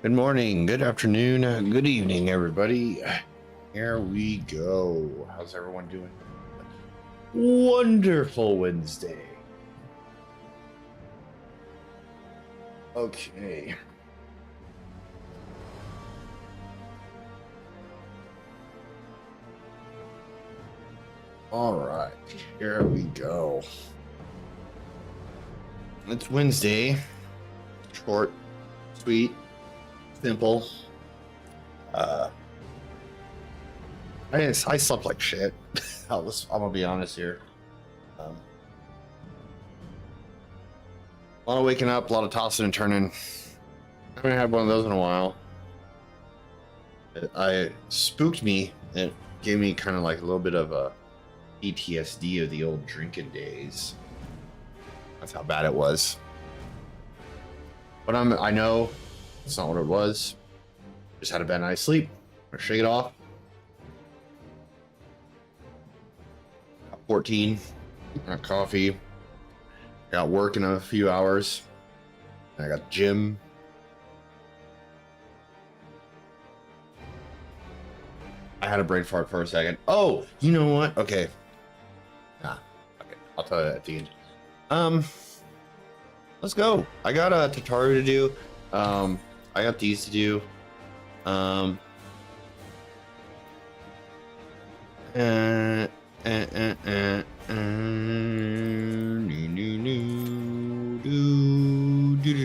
Good morning, good afternoon, good evening, everybody. Here we go. How's everyone doing? Wonderful Wednesday. Okay. All right, here we go. It's Wednesday. Short, sweet, simple. I slept like shit. I'm gonna be honest here. A lot of waking up, a lot of tossing and turning. I haven't had one of those in a while. It spooked me. It gave me kind of like a little bit of a PTSD of the old drinking days. That's how bad it was. But I know it's not what it was. Just had a bad night's sleep. I'm gonna shake it off. 14. Got coffee. Got work in a few hours. I got gym. I had a brain fart for a second. Oh, you know what? Okay. Okay. I'll tell you at the end. Let's go. I got a Tataru to do. I got these to do.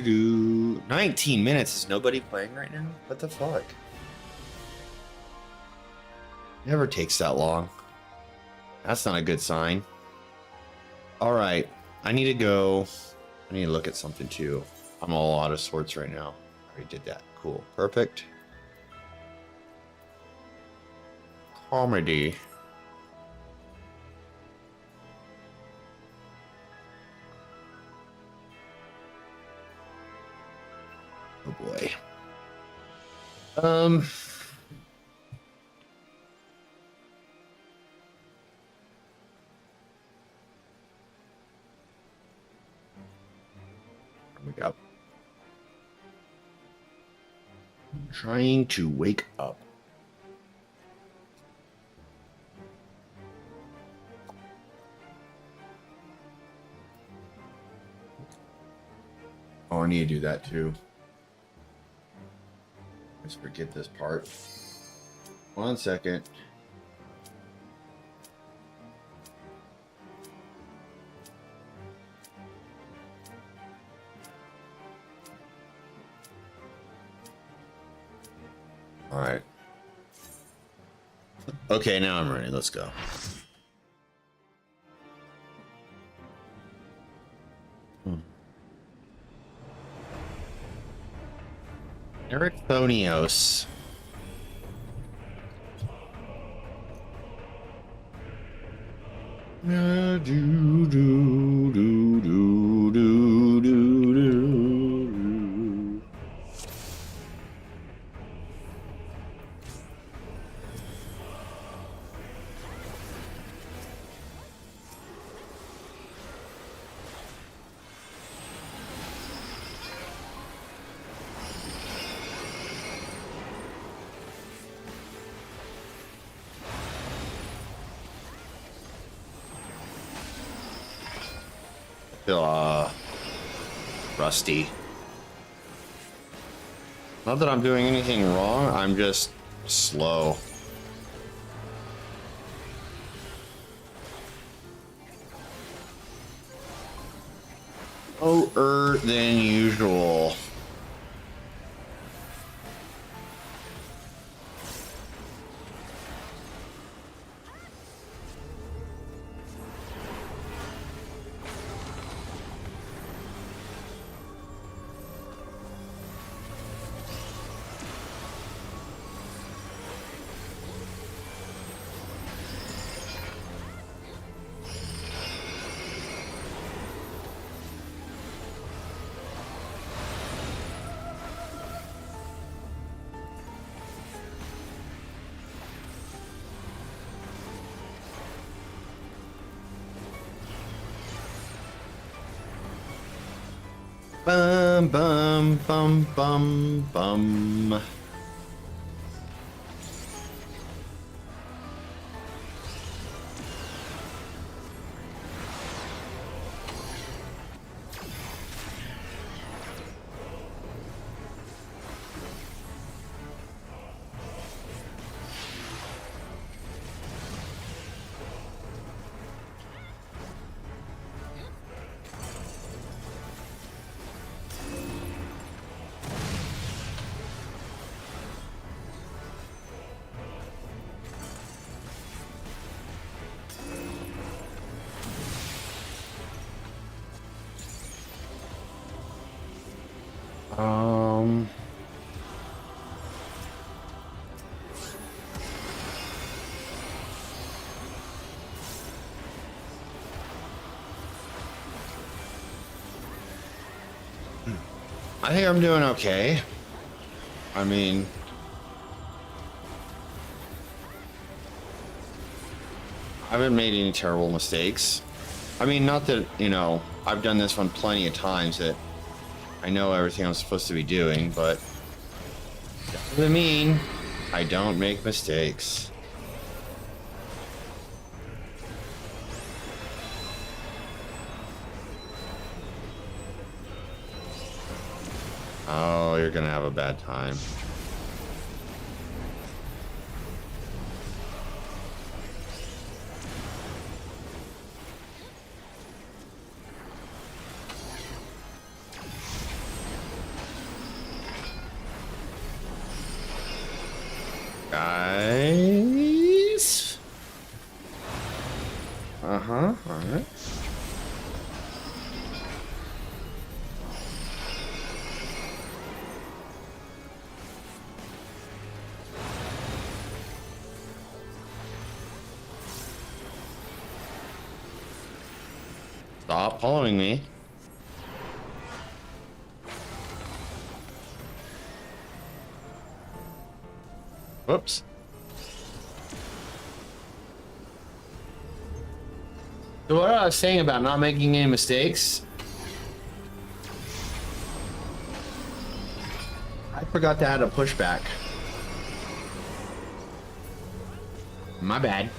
Do. 19 minutes. Is nobody playing right now? What the fuck? Never takes that long. That's not a good sign. All right. I need to go. I need to look at something too. I'm all out of sorts right now. I already did that. Cool. Perfect. Comedy. Oh boy. Wake up. Trying to wake up. Oh, I need to do that too. Let's forget this part. 1 second. All right. Okay, now I'm ready. Let's go. Ericthonios. Do do do do do do do. Feel rusty. Not that I'm doing anything wrong, I'm just slow. Slower than usual. Bum, bum, bum, bum, bum. Um, I think I'm doing okay. I mean, I haven't made any terrible mistakes. I mean, not that, you know, I've done this one plenty of times that I know everything I'm supposed to be doing, but that doesn't mean I don't make mistakes. Oh, you're gonna have a bad time. Guys? Uh-huh, all right. Stop following me. Whoops. So what I was saying about not making any mistakes, I forgot to add a pushback. My bad.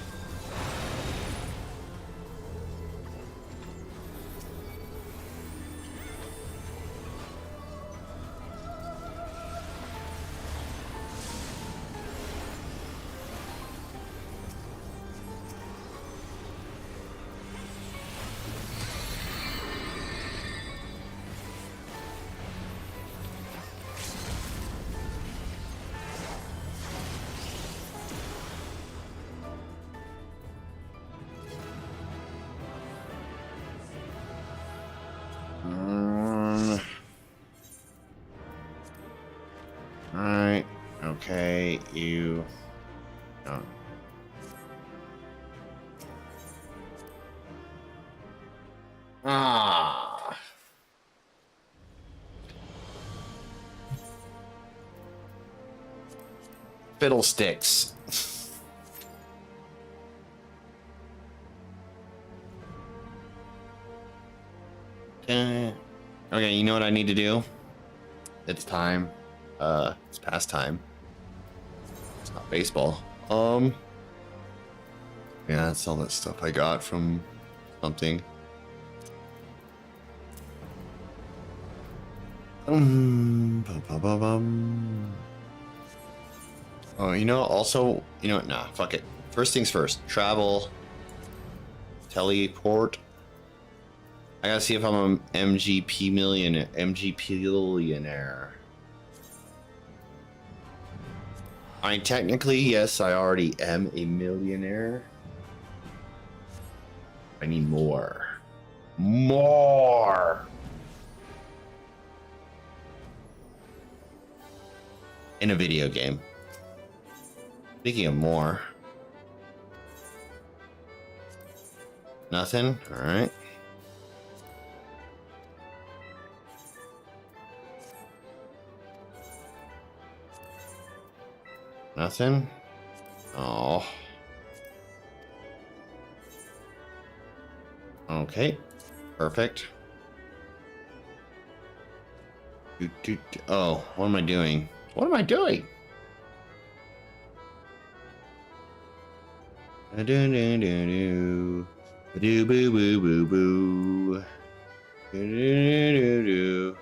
All right. Okay, you. Oh. Ah. Fiddlesticks. Okay, you know what I need to do? It's time. It's past time. It's not baseball. Yeah, that's all that stuff I got from something. Bum, bum, bum, bum. Oh, you know, also, you know what? Nah, fuck it. First things first. Travel. Teleport. I gotta see if I'm an MGPillionaire. I mean, technically, yes, I already am a millionaire. I need more. More! In a video game. Speaking of more. Nothing? Alright. Nothing? Oh. Okay. Perfect. Oh, what am I doing? What am I doing? Do do do do do boo boo boo boo do do do do.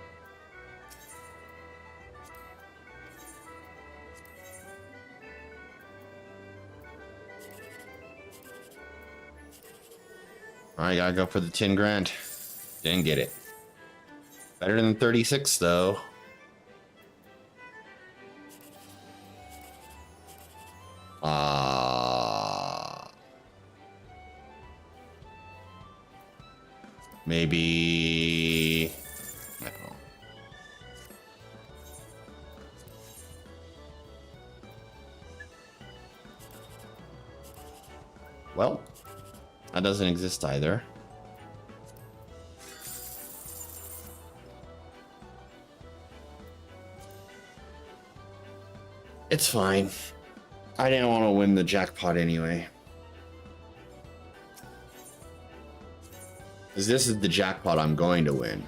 I gotta go for the 10 grand. Didn't get it. Better than 36 though. Maybe. No. Well, that doesn't exist either. It's fine. I didn't want to win the jackpot anyway. Because this is the jackpot I'm going to win.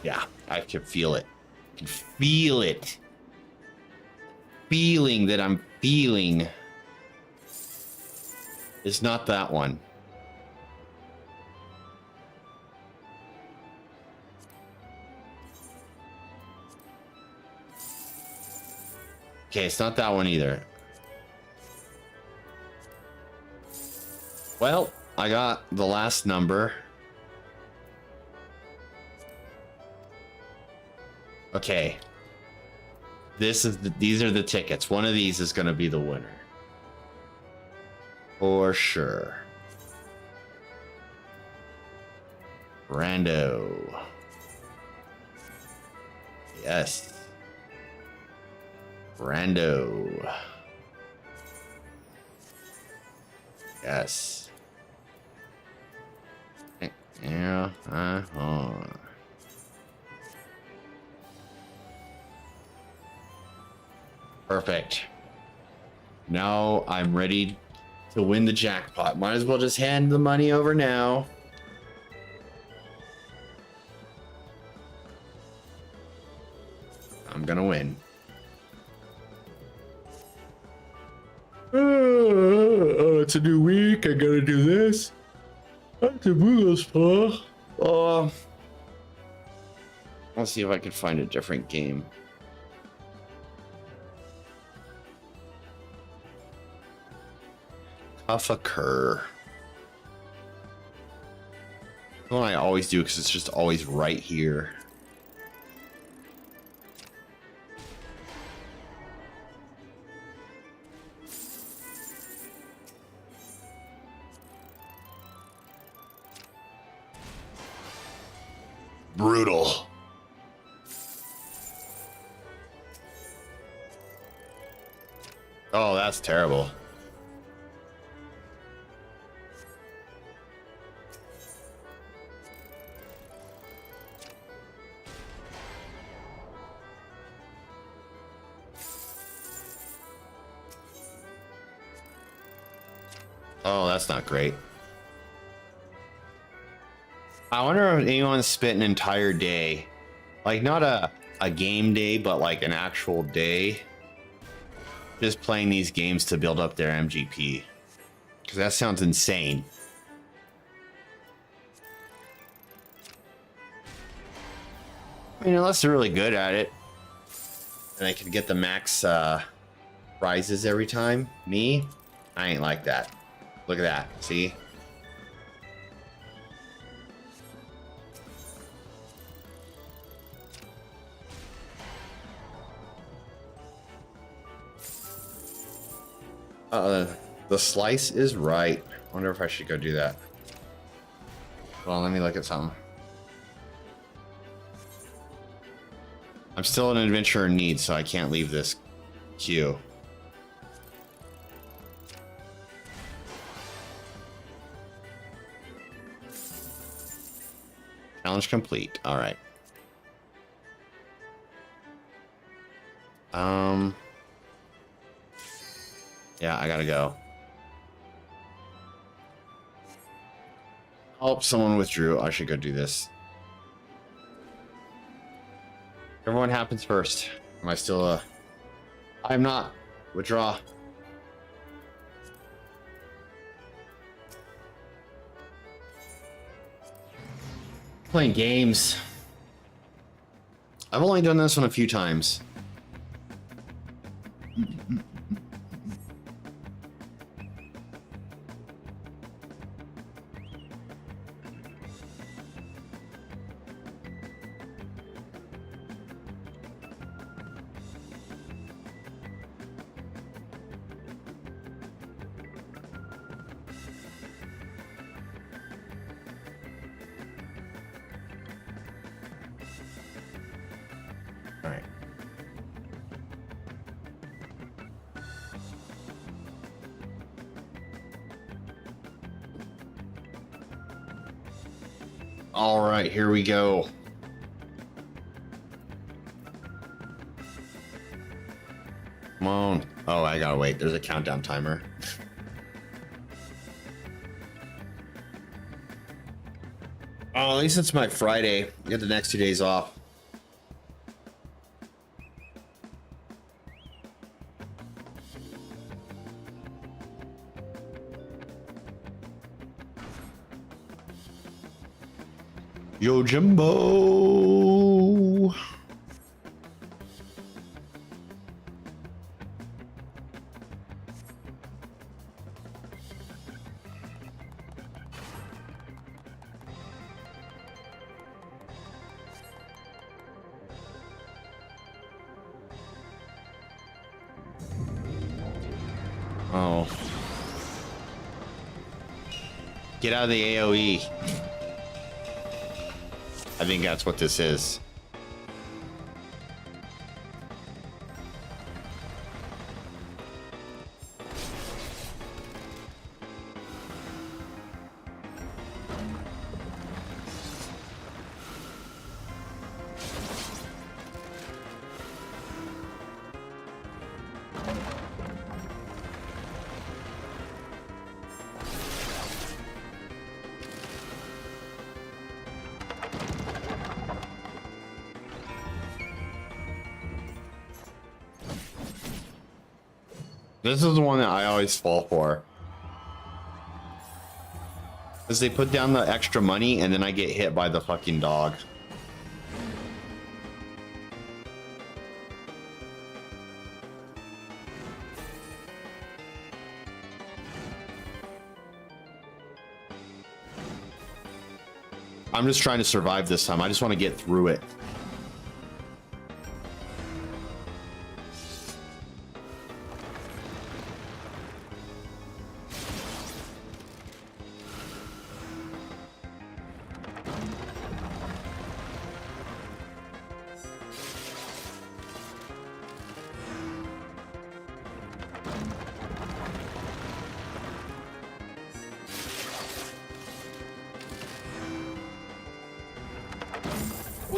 Yeah, I can feel it. I can feel it. Feeling that I'm feeling is not that one. Okay, it's not that one either. Well, I got the last number. Okay. These are the tickets. One of these is going to be the winner. For sure. Rando. Yes. Rando. Yes. Yeah. Perfect. Now I'm ready to win the jackpot. Might as well just hand the money over now. I'm gonna win. It's a new week. I gotta do this. That's a Google's paw. I'll see if I can find a different game. Tough occur. One I always do because it's just always right here. Brutal. Oh, that's terrible. Oh, that's not great. I wonder if anyone spent an entire day, like not a game day, but like an actual day, just playing these games to build up their MGP. Because that sounds insane. I mean, unless they're really good at it, and they can get the max prizes every time. Me, I ain't like that. Look at that. See? The slice is right. I wonder if I should go do that. Well, let me look at something. I'm still an adventurer in need, so I can't leave this queue. Challenge complete. All right. Yeah, I gotta go. Oh, someone withdrew. I should go do this. Everyone happens first. Am I still, I'm not. Withdraw. Playing games. I've only done this one a few times. All right. All right, here we go. Come on. Oh, I gotta wait. There's a countdown timer. Oh, at least it's my Friday. I get the next 2 days off. Yo, Jimbo. Oh. Get out of the AoE. I think that's what this is. This is the one that I always fall for. Because they put down the extra money and then I get hit by the fucking dog. I'm just trying to survive this time. I just want to get through it.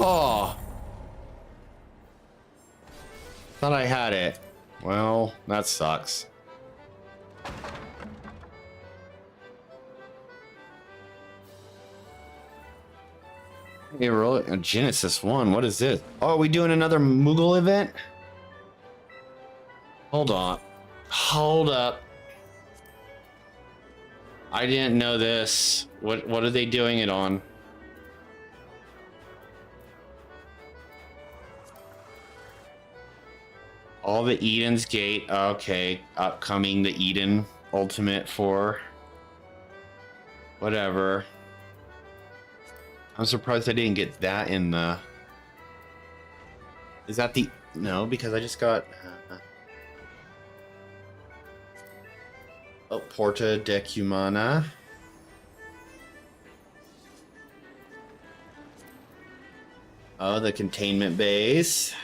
Oh, thought I had it. Well, that sucks. Hey, roll it. Genesis 1. What is this? Oh, are we doing another Moogle event? Hold on. Hold up. I didn't know this. What are they doing it on? All the Eden's Gate. Okay. Upcoming the Eden Ultimate 4. Whatever. I'm surprised I didn't get that in the... Is that the... No, because I just got... Oh, Porta Decumana. Oh, the containment base.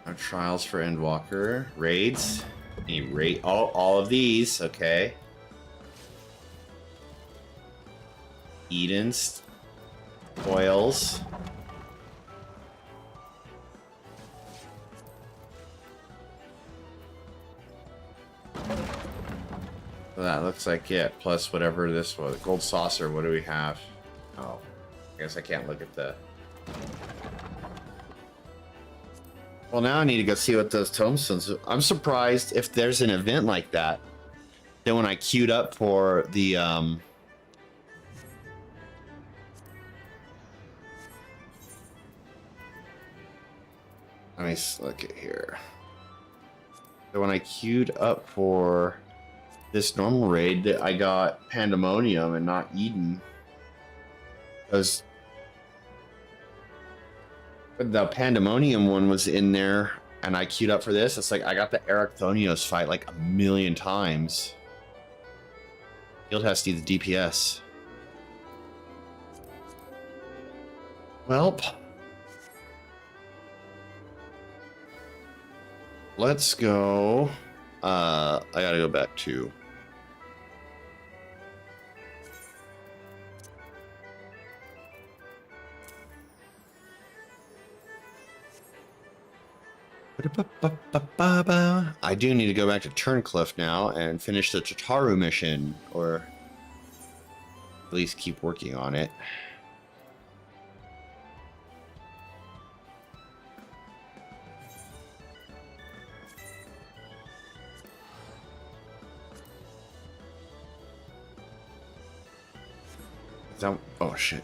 Our trials for Endwalker. Raids. Any raid? All of these. Okay. Eden's. Foils. So that looks like it, plus whatever this was. Gold saucer, what do we have? Oh, I guess I can't look at the... Well, now I need to go see what those tombstones... I'm surprised if there's an event like that. Then when I queued up for the... Let me look at here. So when I queued up for this normal raid, I got Pandemonium and not Eden. Because the Pandemonium one was in there, and I queued up for this. It's like I got the Eric Thonios fight like a million times. Field has to do the DPS. Welp. Let's go. I gotta go back to... I do need to go back to Turncliffe now and finish the Tataru mission, or at least keep working on it. Oh shit.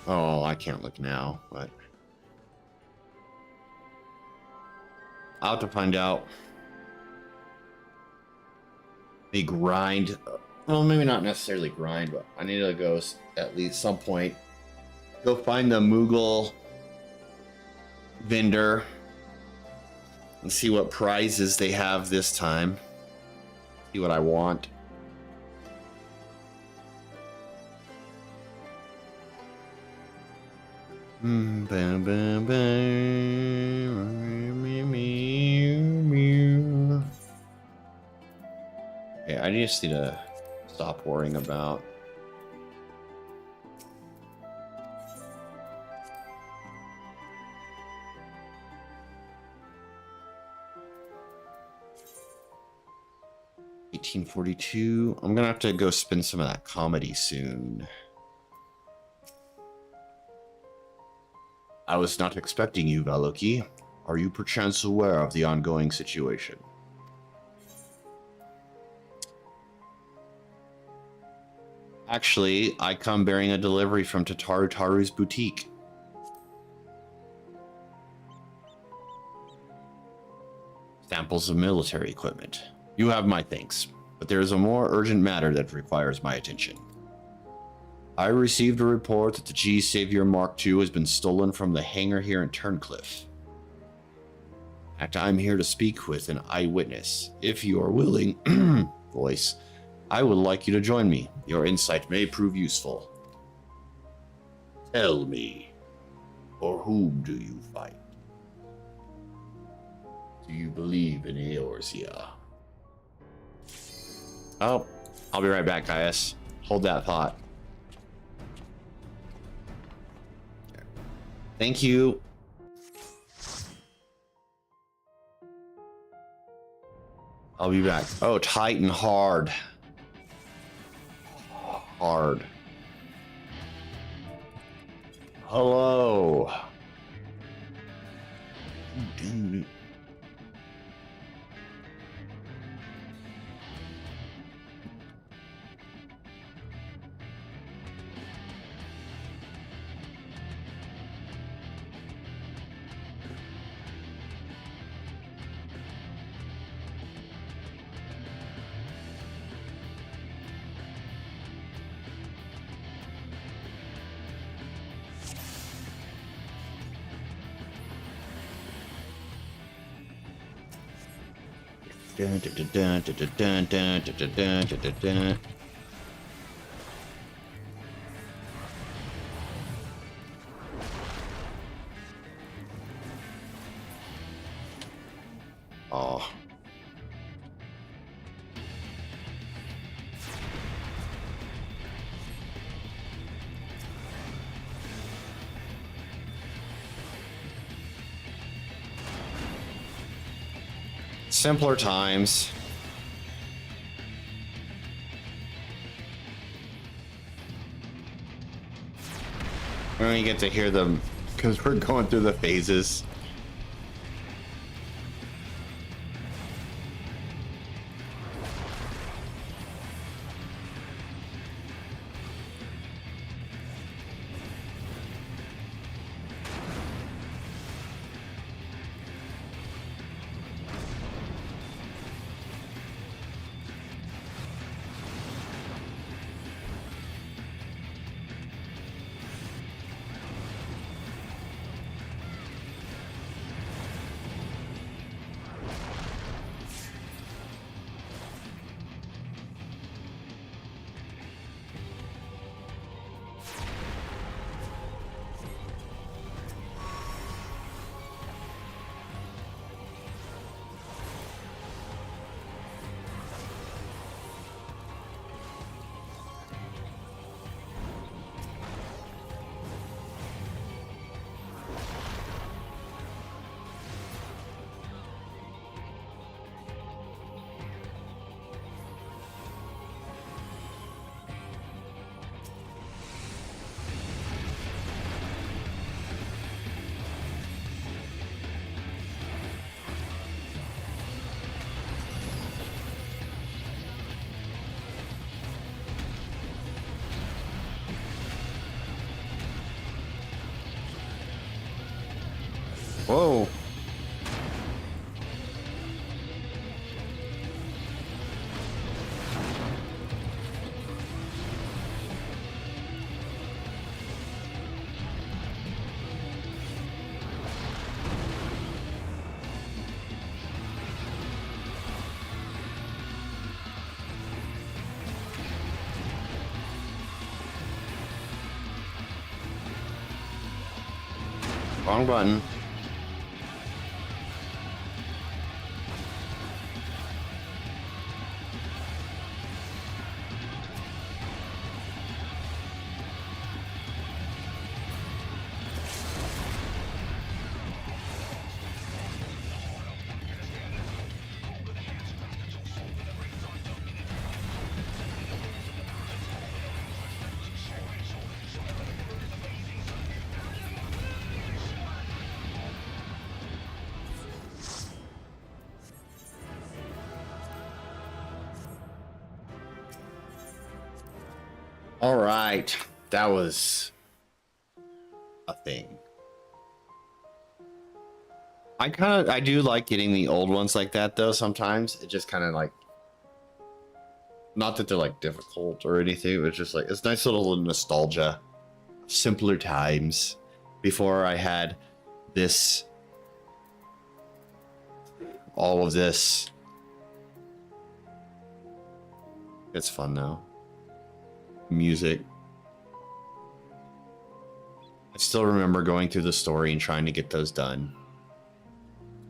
Oh, I can't look now, but I'll have to find out. Maybe grind. Well, maybe not necessarily grind, but I need to go at least some point. Go find the Moogle vendor and see what prizes they have this time. See what I want. Okay, I just need to stop worrying about. $18.42. I'm gonna have to go spend some of that comedy soon. I was not expecting you, Valoki. Are you perchance aware of the ongoing situation? Actually, I come bearing a delivery from Taru's boutique. Samples of military equipment. You have my thanks, but there is a more urgent matter that requires my attention. I received a report that the G Savior Mark II has been stolen from the hangar here in Turncliffe. In fact, I'm here to speak with an eyewitness. If you are willing, voice, I would like you to join me. Your insight may prove useful. Tell me, for whom do you fight? Do you believe in Eorzea? Oh, I'll be right back, guys. Hold that thought. Thank you. I'll be back. Oh, tight and hard. Hard. Hello. Dun, dun, dun, dun, dun, dun, dun, dun, dun, dun, dun, dun. Oh. Simpler times. We don't get to hear them because we're going through the phases. Whoa. Wrong button. All right, that was a thing. I do like getting the old ones like that though. Sometimes it just kind of like, not that they're like difficult or anything. It's just like it's nice little nostalgia, simpler times before I had this, all of this. It's fun though. Music. I still remember going through the story and trying to get those done.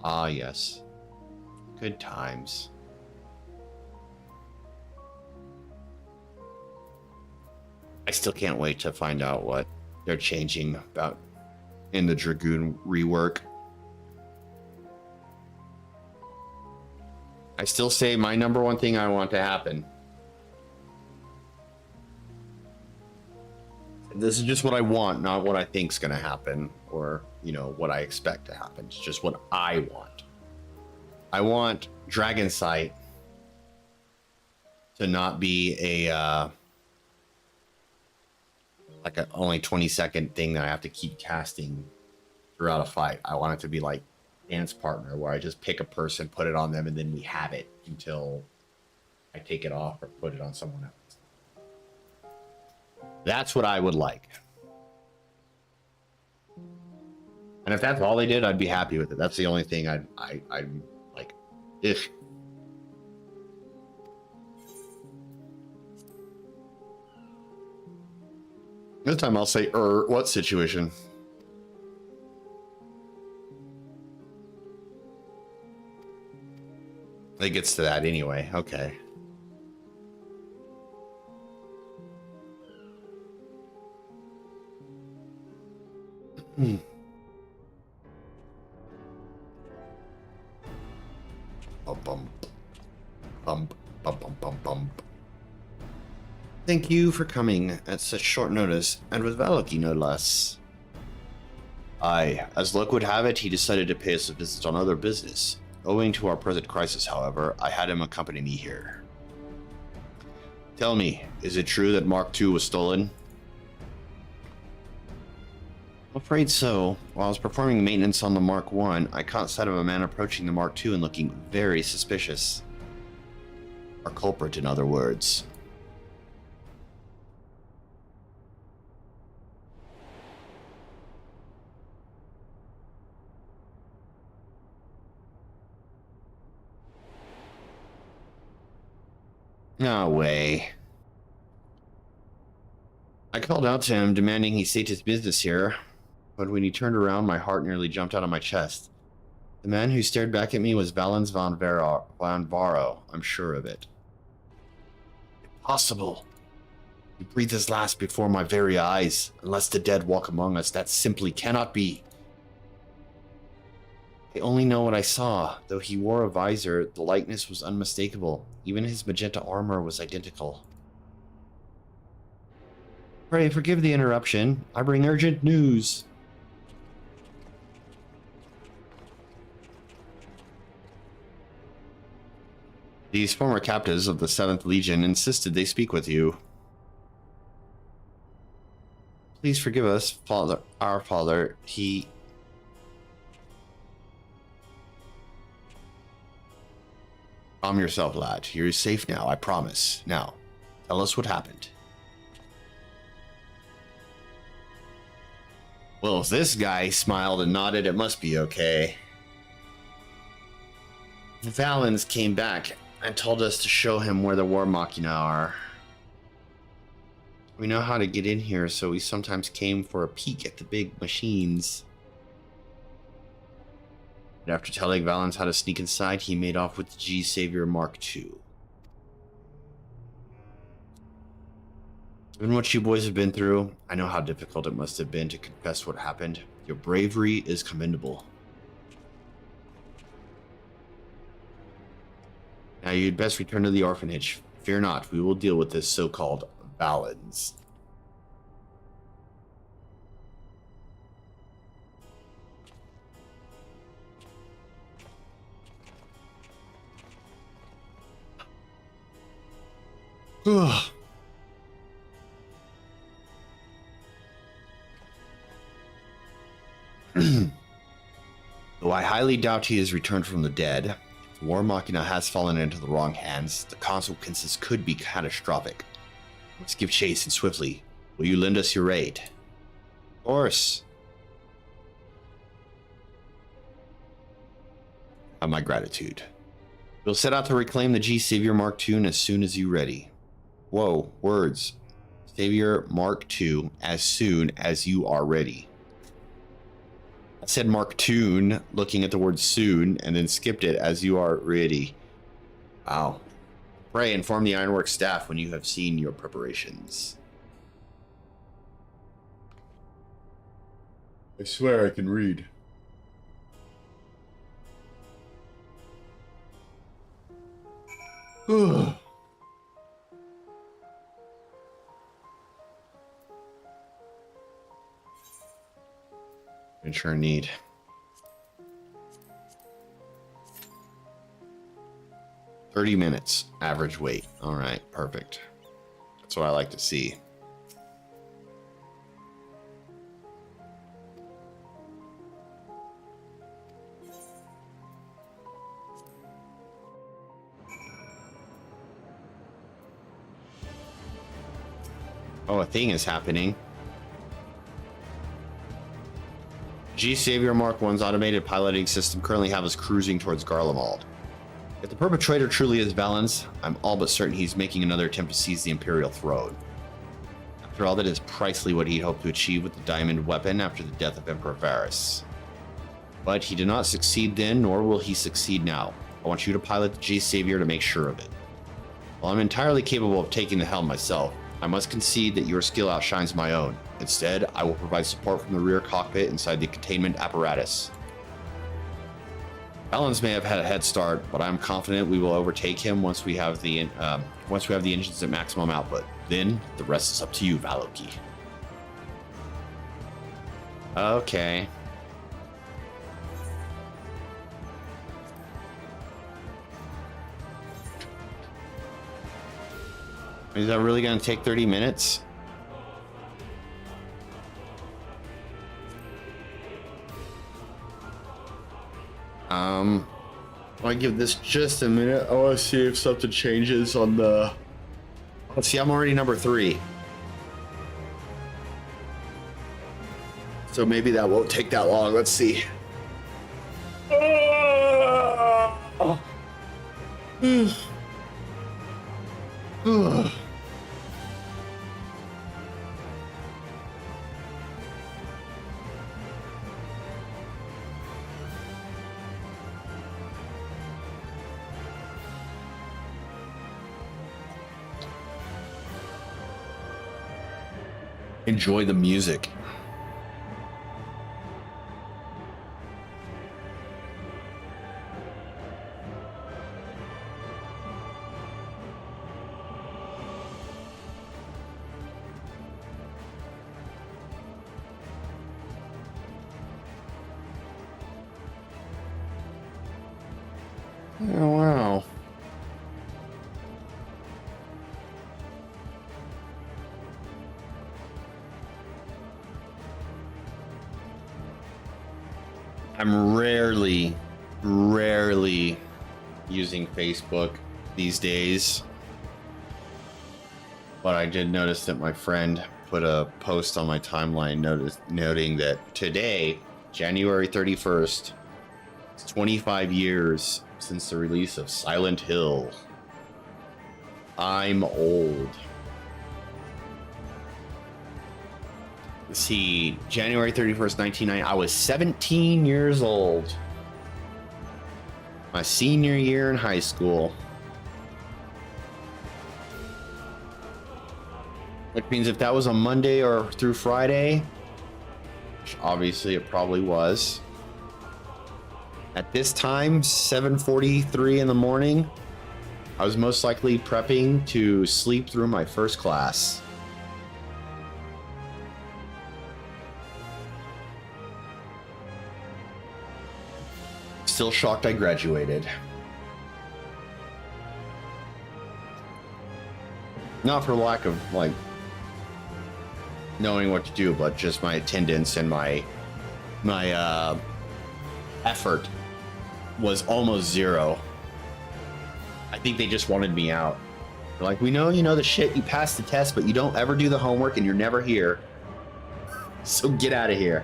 Ah, yes. Good times. I still can't wait to find out what they're changing about in the Dragoon rework. I still say my number one thing I want to happen. This is just what I want, not what I think's going to happen or, you know, what I expect to happen. It's just what I want. I want Dragon Sight to not be a like a only 20-second thing that I have to keep casting throughout a fight. I want it to be like Dance Partner, where I just pick a person, put it on them, and then we have it until I take it off or put it on someone else. That's what I would like. And if that's all they did, I'd be happy with it. That's the only thing I'm like, ugh. This time I'll say, what situation? It gets to that anyway. Okay. Bum, bum, bum, bum, bum, bum, bum. Thank you for coming at such short notice, and with Valaki no less. Aye, as luck would have it, he decided to pay us a visit on other business. Owing to our present crisis, however, I had him accompany me here. Tell me, is it true that Mark II was stolen? I'm afraid so. While I was performing maintenance on the Mark I, I caught sight of a man approaching the Mark II and looking very suspicious. Our culprit, in other words. No way. I called out to him, demanding he state his business here, but when he turned around, my heart nearly jumped out of my chest. The man who stared back at me was Valens von Varo, I'm sure of it. Impossible. He breathed his last before my very eyes. Unless the dead walk among us, that simply cannot be. I only know what I saw. Though he wore a visor, the likeness was unmistakable. Even his magenta armor was identical. Pray forgive the interruption. I bring urgent news. These former captives of the 7th Legion insisted they speak with you. Please forgive us, Father, our Father. Calm yourself, lad. You're safe now, I promise. Now, tell us what happened. Well, if this guy smiled and nodded, it must be okay. Valens came back and told us to show him where the War Machina are. We know how to get in here, so we sometimes came for a peek at the big machines. And after telling Valens how to sneak inside, he made off with the G-Savior Mark II. Given what you boys have been through, I know how difficult it must have been to confess what happened. Your bravery is commendable. Now you'd best return to the orphanage. Fear not, we will deal with this so-called Valens. Ugh. Though I highly doubt he has returned from the dead, if the War Machina has fallen into the wrong hands, the consequences could be catastrophic. Let's give chase and swiftly. Will you lend us your aid? Of course. Have my gratitude. We'll set out to reclaim the G-Savior Mark II as soon as you're ready. Whoa, words. Savior Mark II as soon as you are ready. I said Mark II, looking at the word soon, and then skipped it as you are ready. Wow. Pray inform the Ironworks staff when you have seen your preparations. I swear I can read. Ugh. Sure need. $30 minutes average wait. All right, perfect. That's what I like to see. Oh, a thing is happening. G-Savior Mark I's automated piloting system currently have us cruising towards Garlemald. If the perpetrator truly is Valens, I'm all but certain he's making another attempt to seize the Imperial throne. After all, that is precisely what he'd hoped to achieve with the diamond weapon after the death of Emperor Varus. But he did not succeed then, nor will he succeed now. I want you to pilot the G-Savior to make sure of it. While I'm entirely capable of taking the helm myself, I must concede that your skill outshines my own. Instead, I will provide support from the rear cockpit inside the containment apparatus. Valens may have had a head start, but I'm confident we will overtake him once we have the engines at maximum output. Then the rest is up to you, Valoki. Okay. Is that really going to take 30 minutes? I'll give this just a minute. I want to see if something changes on the... Let's see, I'm already number 3. So maybe that won't take that long. Let's see. Enjoy the music. Oh, wow. I'm rarely using Facebook these days, but I did notice that my friend put a post on my timeline noting that today, January 31st, it's 25 years since the release of Silent Hill. I'm old. Let's see, January 31st, 1990, I was 17 years old. My senior year in high school. Which means if that was a Monday or through Friday, which obviously it probably was, at this time, 7:43 in the morning, I was most likely prepping to sleep through my first class. Still shocked I graduated. Not for lack of, like, knowing what to do, but just my attendance and my effort was almost zero. I think they just wanted me out. They're like, we know you know the shit, you passed the test, but you don't ever do the homework and you're never here. So get out of here.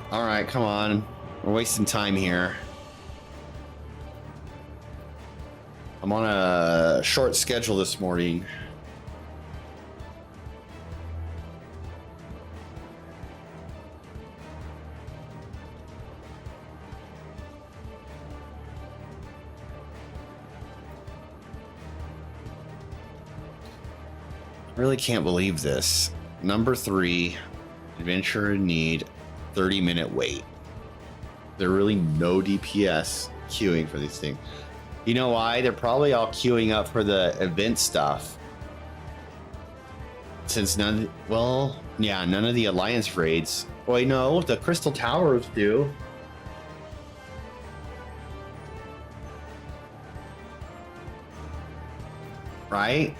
All right, come on. We're wasting time here. I'm on a short schedule this morning. I really can't believe this. Number 3, Adventure in Need, 30-minute wait. There are really no DPS queuing for these things. You know why? They're probably all queuing up for the event stuff. Since none of the Alliance raids. Well, no, the Crystal Towers do. Right?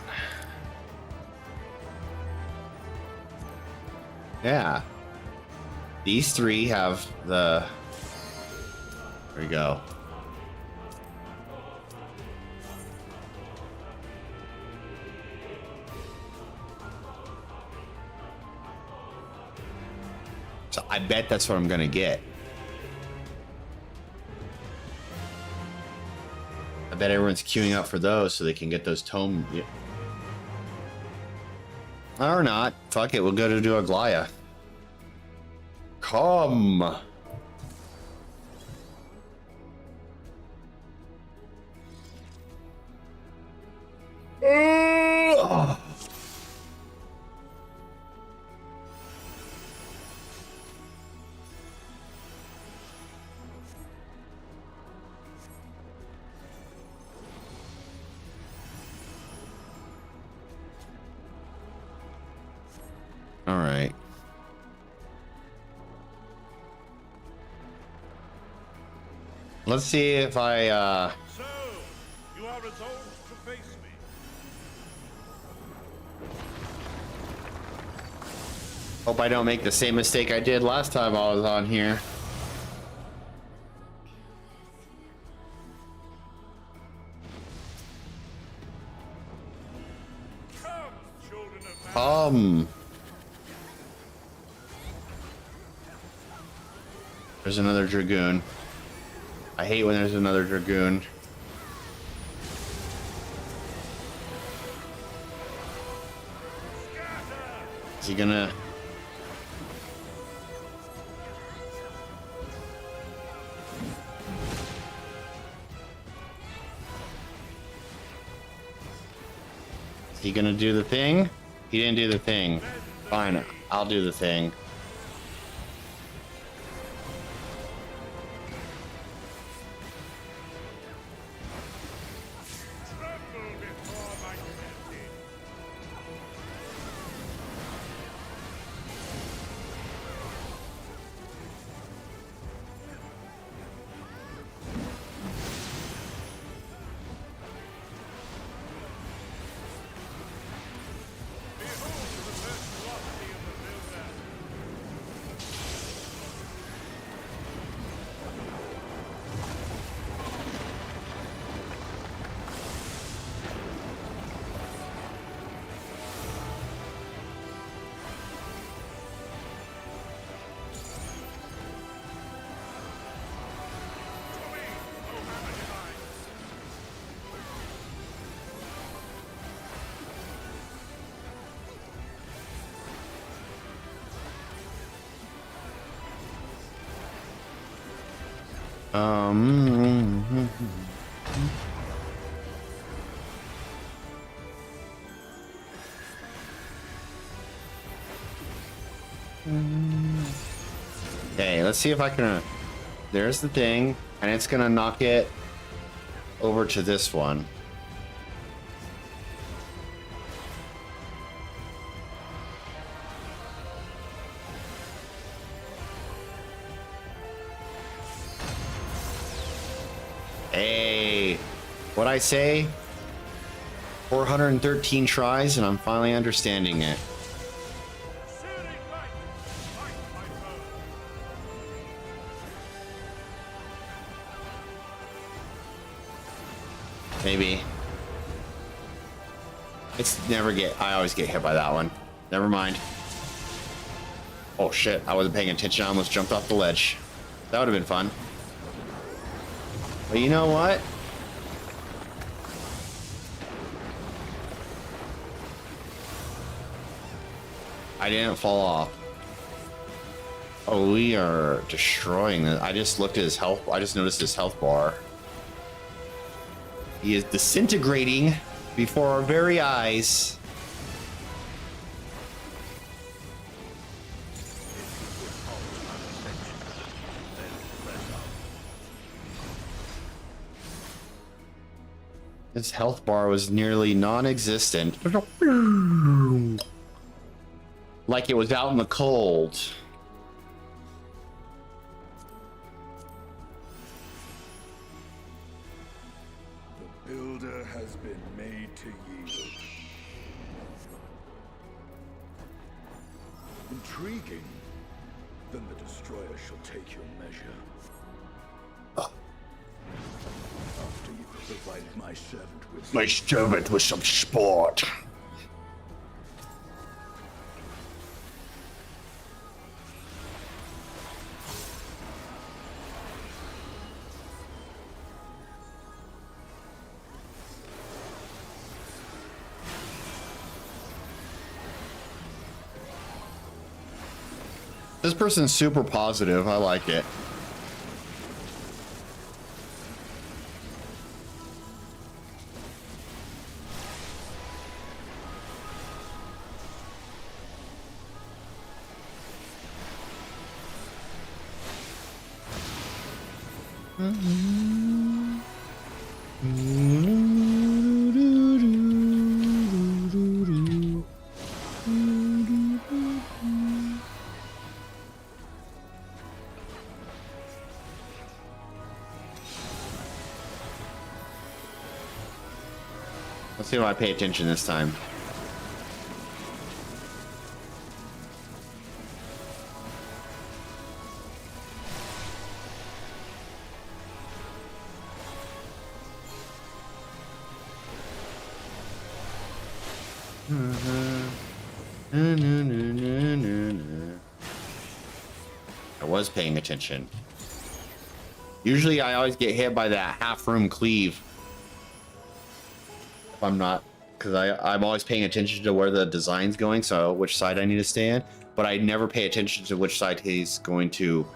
Yeah. These 3 have the... There we go. So I bet that's what I'm gonna get. I bet everyone's queuing up for those so they can get those tome... Yeah. Or not. Fuck it, we'll go to do Aglaya. Come. All right. Let's see if I So, you are resolved to face me. hope I don't make the same mistake I did last time I was on here. Come, children of man. There's another dragoon. I hate when there's another dragoon. Is he gonna... Is he gonna do the thing? He didn't do the thing. Fine, I'll do the thing. Tremble before my cruelty. Behold the virtuosity of the builder. To me, O Hammer Divine. Um... Okay, let's see if I can... There's the thing, and it's gonna knock it over to this one. Hey, what'd I say? 413 tries, and I'm finally understanding it. Searing light, fight my foe. Maybe. It's never get... I always get hit by that one. Never mind. Oh shit, I wasn't paying attention. I almost jumped off the ledge. That would have been fun. But you know what? I didn't fall off. Oh, we are destroying it. I just looked at his health. I just noticed his health bar. He is disintegrating before our very eyes. His health bar was nearly non-existent. Like it was out in the cold. The builder has been made to yield. Intriguing. Then the destroyer shall take your measure. After you have provided my servant with some sport. This person's super positive. I like it. Let's see if I pay attention this time. I was paying attention. Usually I always get hit by that half room cleave. If I'm not, because I'm always paying attention to where the design's going, so which side I need to stay in, but I never pay attention to which side he's going to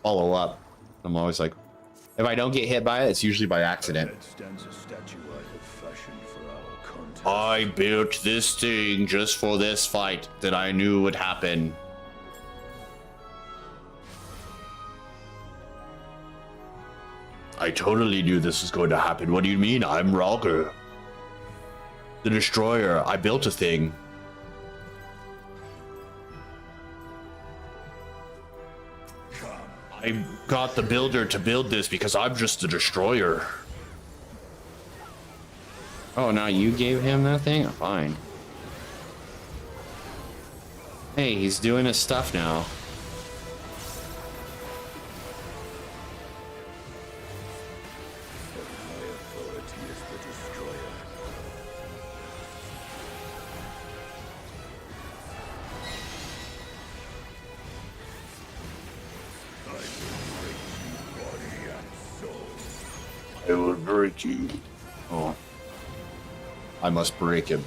follow up. I'm always like, if I don't get hit by it, it's usually by accident. I built this thing just for this fight that I knew would happen. I totally knew this was going to happen. What do you mean? I'm Roger, the Destroyer. I built a thing. I got the builder to build this because I'm just the Destroyer. Oh, now you gave him that thing? Fine. Hey, he's doing his stuff now. I will break you. Oh. I must break him.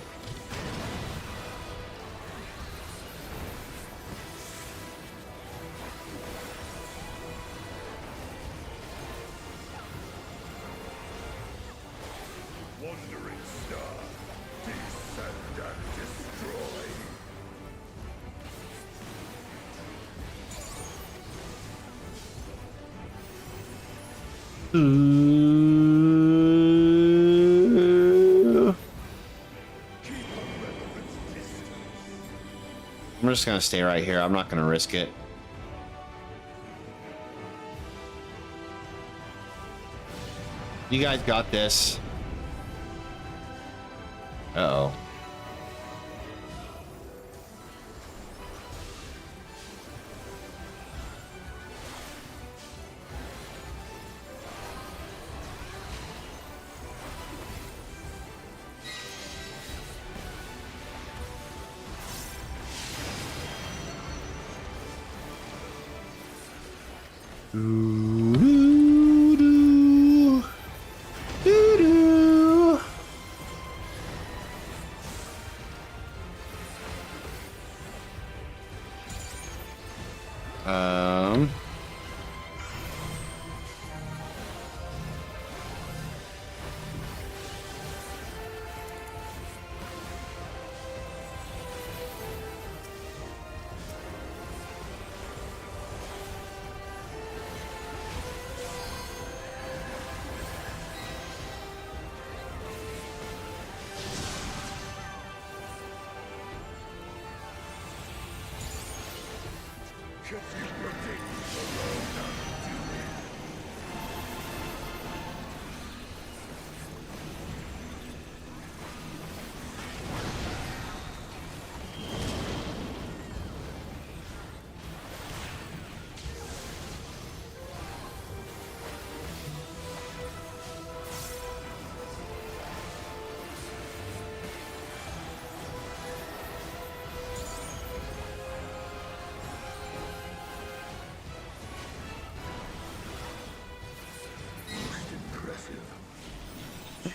Wandering star, descend and destroy. I'm just gonna stay right here. I'm not gonna risk it. You guys got this. Uh-oh.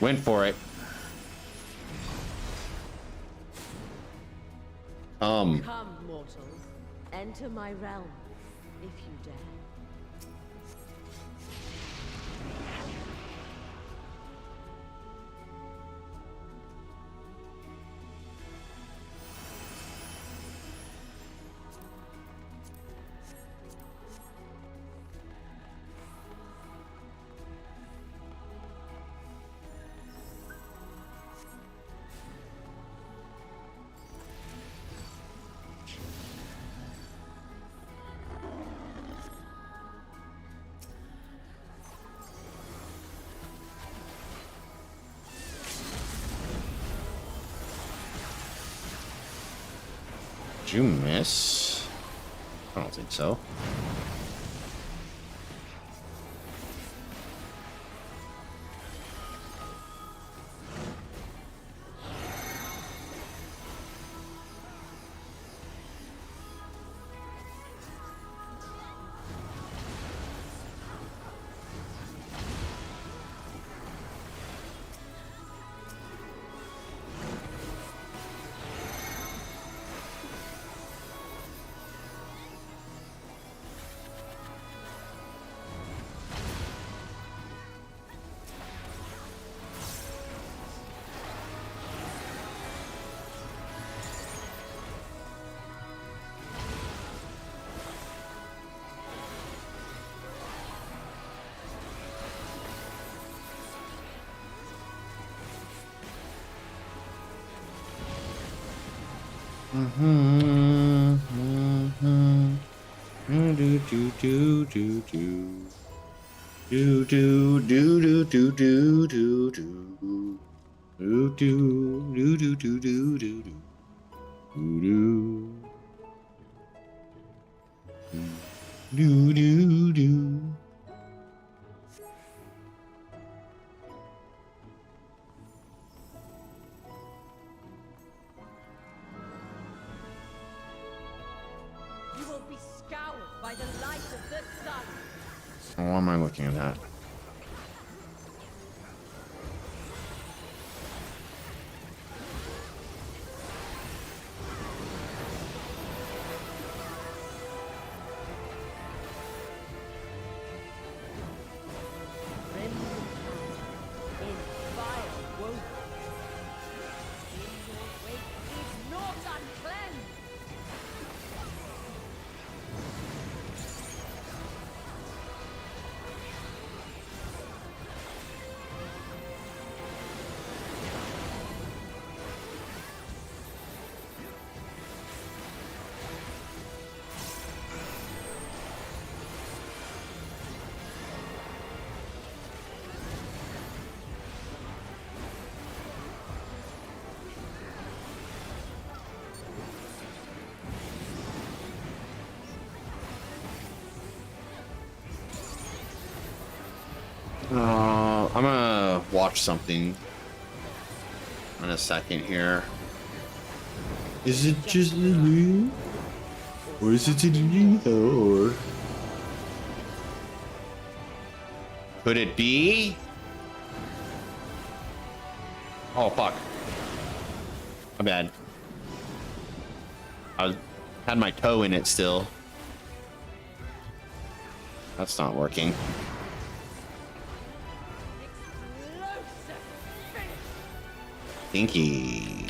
Went for it. Come, mortals. Enter my realm, if you dare. Did you miss? I don't think so. You will be scoured by the light of the sun. Why am I looking at that? In fire woven. In your wake is not uncleansed. I'm gonna watch something in a second here. Is it just me? Or is it or could it be? Oh fuck. My bad. Had my toe in it still. That's not working. Stinky.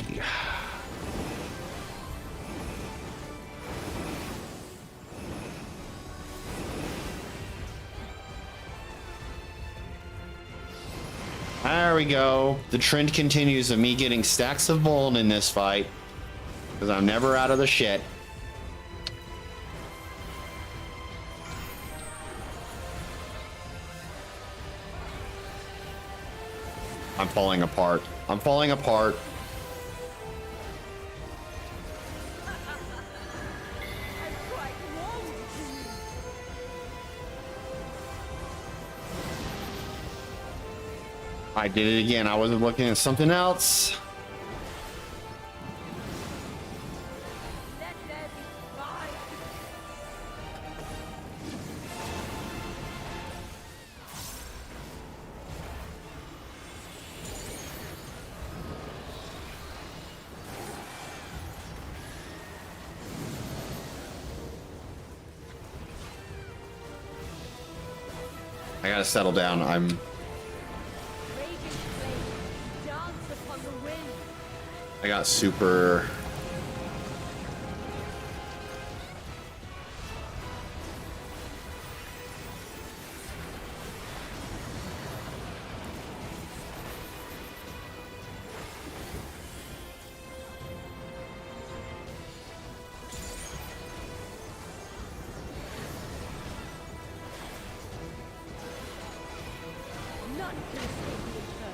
There we go. The trend continues of me getting stacks of bone in this fight. Because I'm never out of the shit. I'm falling apart. I'm falling apart. I did it again. I wasn't looking at something else. I gotta settle down. I got super. None can escape the eternal.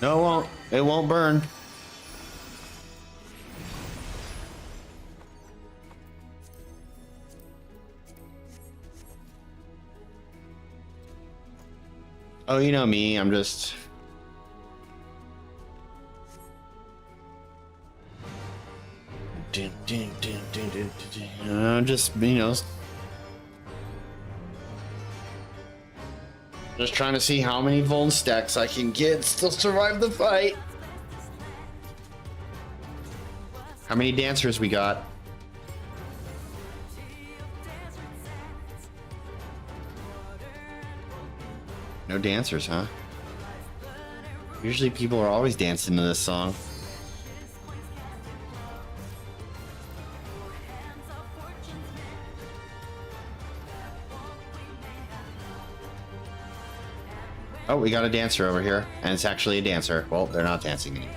No, it won't. It won't burn. Oh, you know me. I'm just... Just, you know... Just trying to see how many Vuln stacks I can get and still survive the fight. How many dancers we got? No dancers, huh? Usually people are always dancing to this song. Oh, we got a dancer over here, and it's actually a dancer. Well, they're not dancing anymore.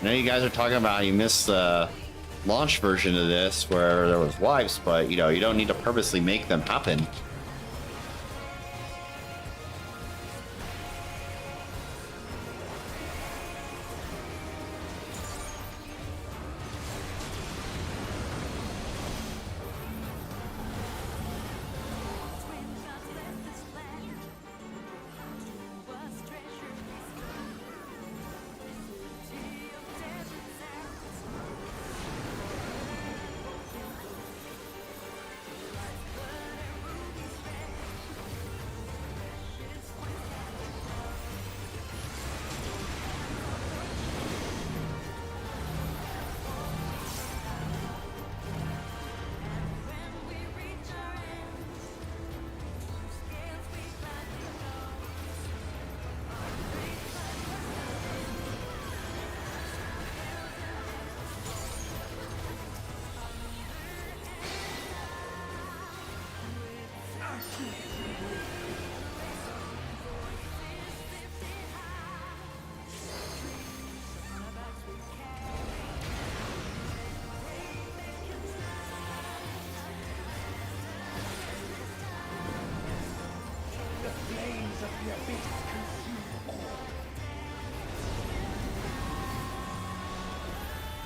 I know you guys are talking about you missed the launch version of this where there was wipes, but you know, you don't need to purposely make them happen.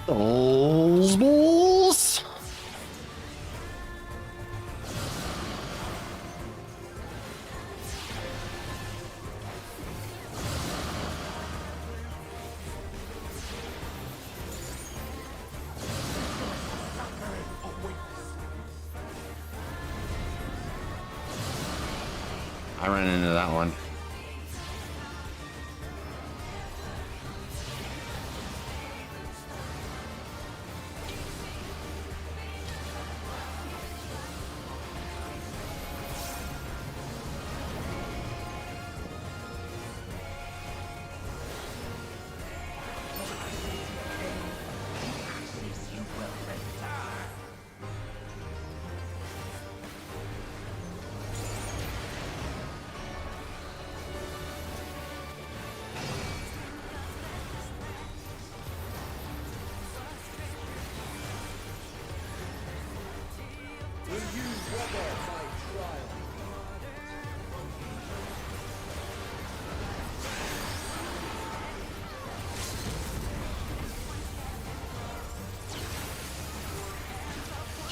Those bulls. I ran into that one.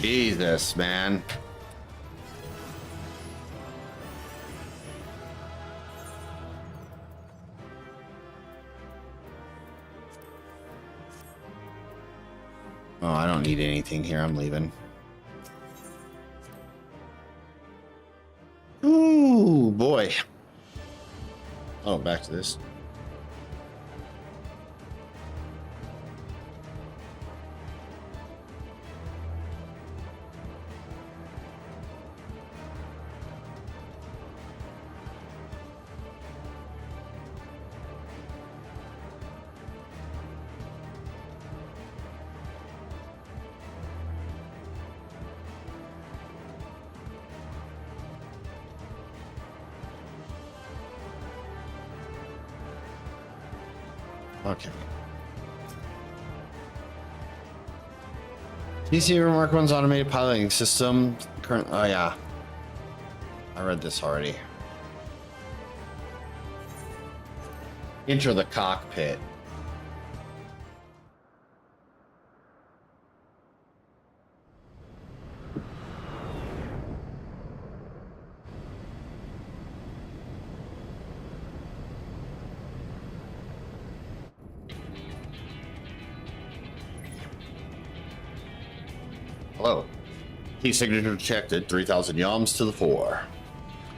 Jesus, man. I don't need anything here. I'm leaving. Ooh, boy. Oh, back to this. Okay. TC Mark 1's automated piloting system. Current. Oh, yeah. I read this already. Enter the cockpit. Hello. Key signature detected, 3,000 yalms to the fore.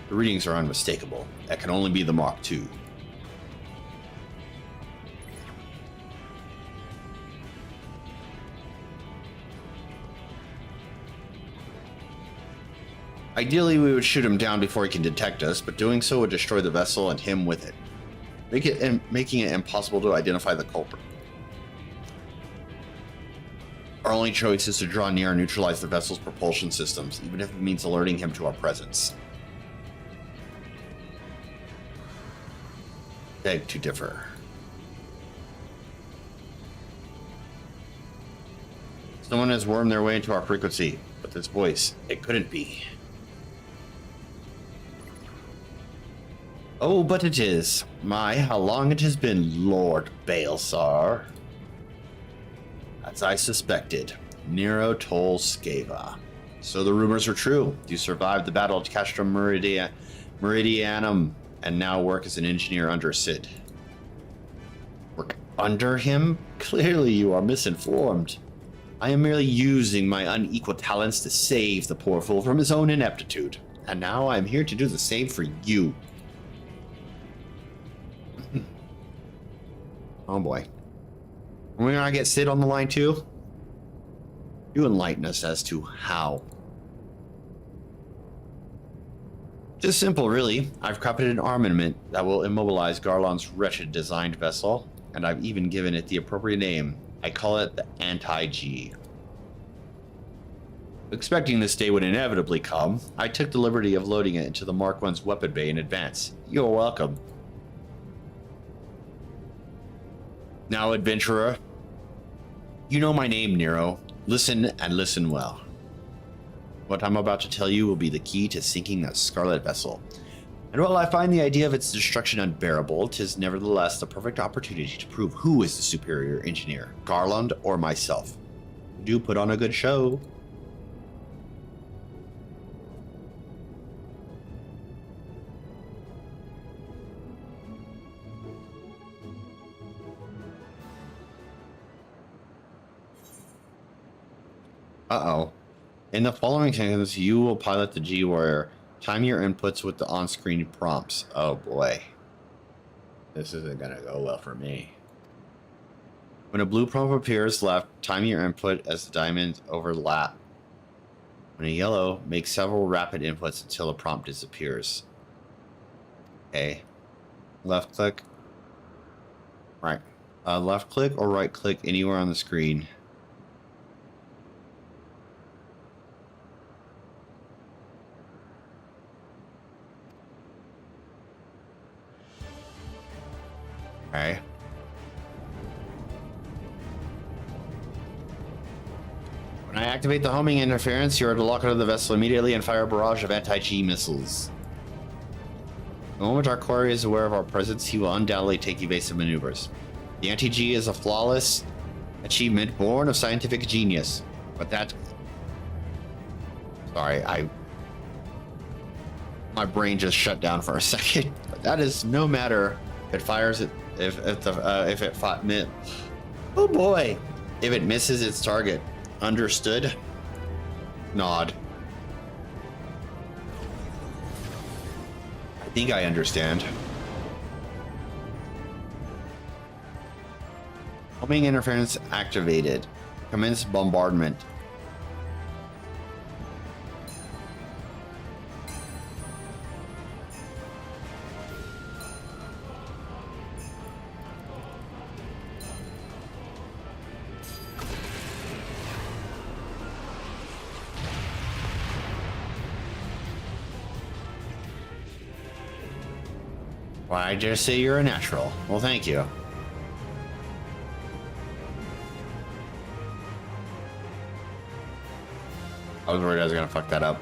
The readings are unmistakable. That can only be the Mark II. Ideally, we would shoot him down before he can detect us, but doing so would destroy the vessel and him with it, making it impossible to identify the culprit. Our only choice is to draw near and neutralize the vessel's propulsion systems, even if it means alerting him to our presence. Beg to differ. Someone has wormed their way into our frequency, but this voice, it couldn't be. Oh, but it is. My, how long it has been, Lord Balesar. As I suspected, Nero Tol Scava. So the rumors are true. You survived the battle at Castrum Meridianum and now work as an engineer under Sid. Work under him? Clearly you are misinformed. I am merely using my unequal talents to save the poor fool from his own ineptitude. And now I am here to do the same for you. Oh boy. Are we gonna get Sid on the line too? You enlighten us as to how. Just simple, really. I've crafted an armament that will immobilize Garlon's wretched designed vessel, and I've even given it the appropriate name. I call it the Anti-G. Expecting this day would inevitably come, I took the liberty of loading it into the Mark I's weapon bay in advance. You're welcome. Now, adventurer, you know my name, Nero. Listen and listen well. What I'm about to tell you will be the key to sinking that scarlet vessel. And while I find the idea of its destruction unbearable, 'tis nevertheless the perfect opportunity to prove who is the superior engineer, Garland or myself. Do put on a good show. Uh-oh. In the following seconds, you will pilot the G-Warrior. Time your inputs with the on-screen prompts. Oh boy. This isn't gonna go well for me. When a blue prompt appears left, time your input as the diamonds overlap. When a yellow, make several rapid inputs until a prompt disappears. Okay. Left click. Right. Left click or right click anywhere on the screen. Okay. When I activate the homing interference, you are to lock onto the vessel immediately and fire a barrage of anti-G missiles. The moment our quarry is aware of our presence, he will undoubtedly take evasive maneuvers. The anti-G is a flawless achievement born of scientific genius. But that... Sorry, my brain just shut down for a second. But that is no matter. It fires it if it oh boy, if it misses its target, Understood. Nod. I think I understand. Homing interference activated. Commence bombardment. Why, I just say you're a natural. Well, thank you. I was worried I was gonna fuck that up.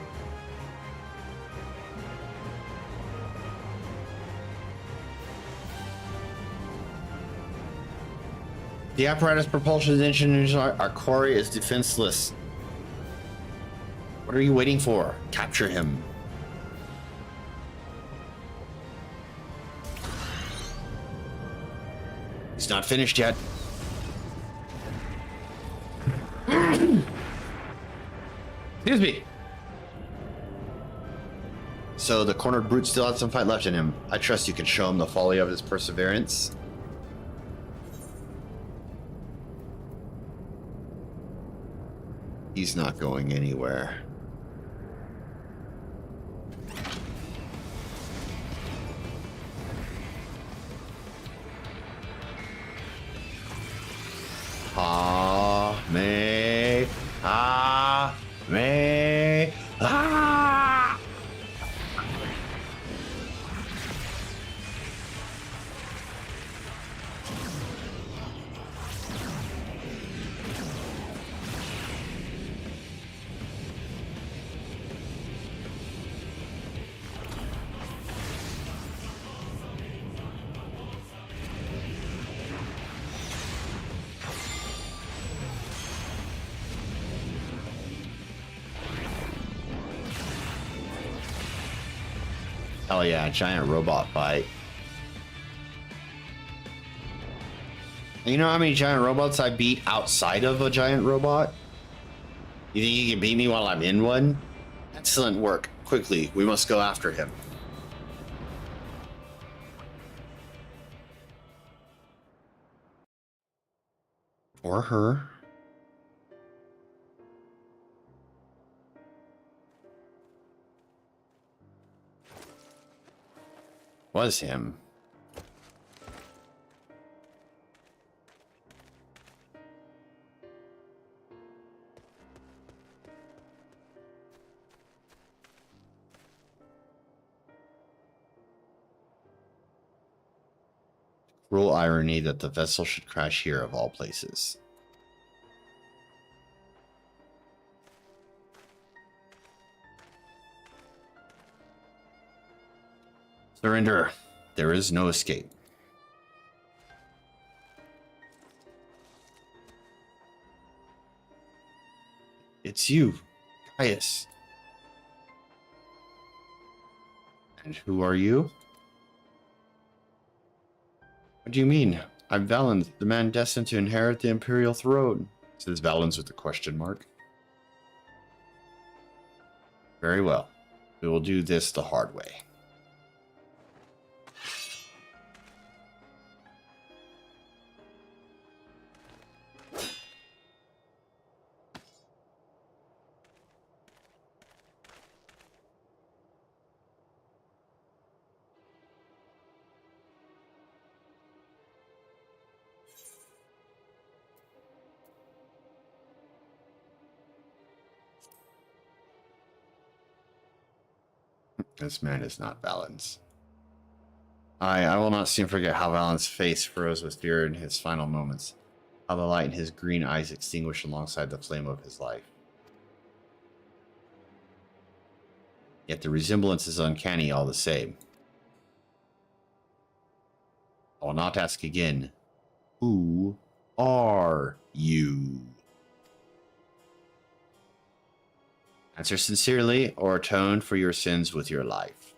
The apparatus propulsion engine, our quarry is defenseless. What are you waiting for? Capture him. He's not finished yet. Excuse me. So the cornered brute still had some fight left in him. I trust you can show him the folly of his perseverance. He's not going anywhere. Hell yeah, giant robot fight. You know how many giant robots I beat outside of a giant robot? You think you can beat me while I'm in one? Excellent work. Quickly, we must go after him. Or her. Was him. Cruel irony that the vessel should crash here of all places. Surrender. There is no escape. It's you, Caius. And who are you? What do you mean? I'm Valens, the man destined to inherit the Imperial throne, says Valens with a question mark. Very well. We will do this the hard way. This man is not Valens. I will not soon forget how Valens' face froze with fear in his final moments. How the light in his green eyes extinguished alongside the flame of his life. Yet the resemblance is uncanny all the same. I will not ask again. Who are you? Answer sincerely or atone for your sins with your life.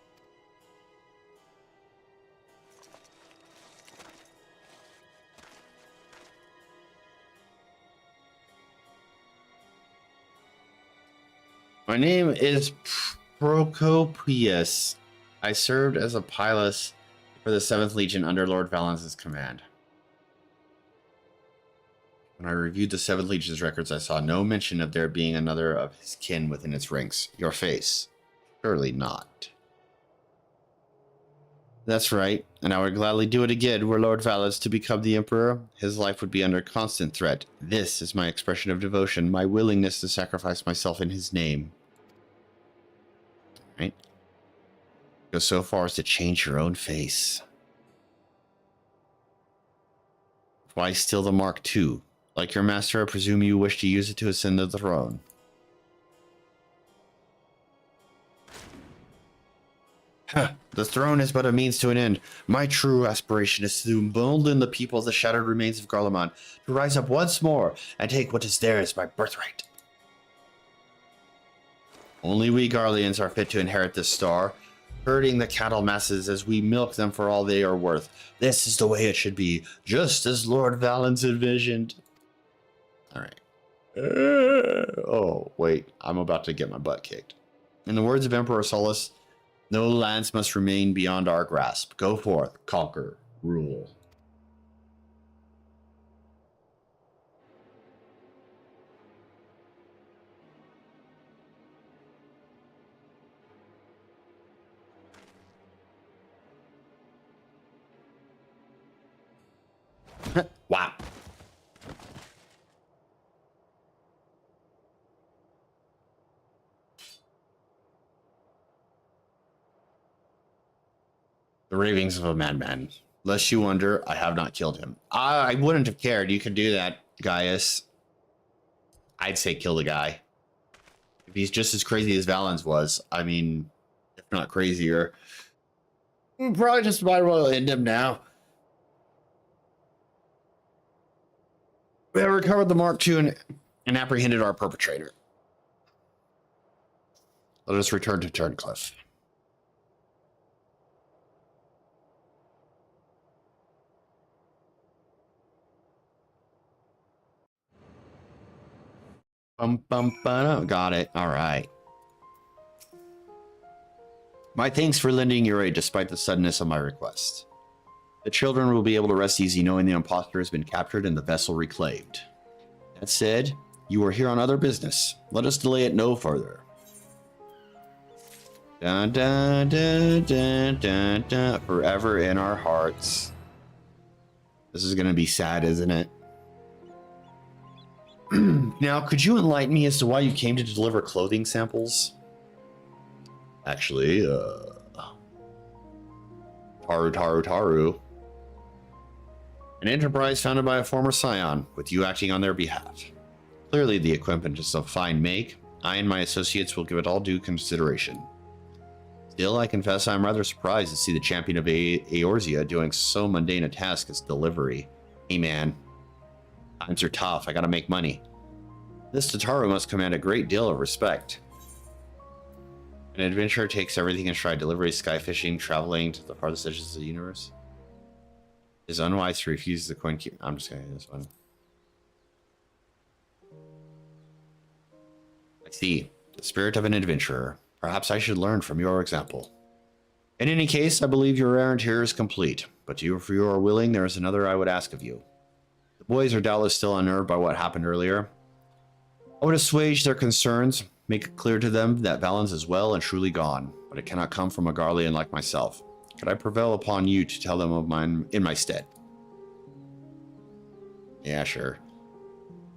My name is Procopius. I served as a pilot for the 7th Legion under Lord Valence's command. When I reviewed the 7th Legion's records, I saw no mention of there being another of his kin within its ranks. Your face. Surely not. That's right, and I would gladly do it again were Lord Valens to become the Emperor. His life would be under constant threat. This is my expression of devotion, my willingness to sacrifice myself in his name. Right? Go so far as to change your own face. Why steal the Mark II? Like your master, I presume you wish to use it to ascend to the throne. The throne is but a means to an end. My true aspiration is to embolden the people of the shattered remains of Garlemald to rise up once more and take what is theirs by birthright. Only we Garleans are fit to inherit this star, herding the cattle masses as we milk them for all they are worth. This is the way it should be, just as Lord Valens envisioned. All right. Oh, wait. I'm about to get my butt kicked. In the words of Emperor Solus, no lands must remain beyond our grasp. Go forth, conquer, rule. Wow. The ravings of a madman. Lest you wonder, I have not killed him. I wouldn't have cared. You could do that, Gaius. I'd say kill the guy. If he's just as crazy as Valens was, I mean, if not crazier, probably just might as well end him now. We have recovered the Mark II and apprehended our perpetrator. Let us return to Turncliffe. Got it. All right. My thanks for lending your aid despite the suddenness of my request. The children will be able to rest easy knowing the imposter has been captured and the vessel reclaimed. That said, you are here on other business. Let us delay it no further. Dun, dun, dun, dun, dun, dun. Forever in our hearts. This is going to be sad, isn't it? Now, could you enlighten me as to why you came to deliver clothing samples? Actually, Taru. An enterprise founded by a former scion, with you acting on their behalf. Clearly the equipment is of fine make. I and my associates will give it all due consideration. Still, I confess I'm rather surprised to see the champion of Eorzea doing so mundane a task as delivery. Hey man, times are tough, I gotta make money. This Tataru must command a great deal of respect. An adventurer takes everything in stride: delivery, sky fishing, traveling to the farthest edges of the universe. It is unwise to refuse the coin key. I'm just gonna do this one. I see. The spirit of an adventurer. Perhaps I should learn from your example. In any case, I believe your errand here is complete. But if you are willing, there is another I would ask of you. The boys are doubtless still unnerved by what happened earlier. I would assuage their concerns, make it clear to them that Valens is well and truly gone, but it cannot come from a Garlean like myself. Could I prevail upon you to tell them of mine in my stead? Yeah, sure.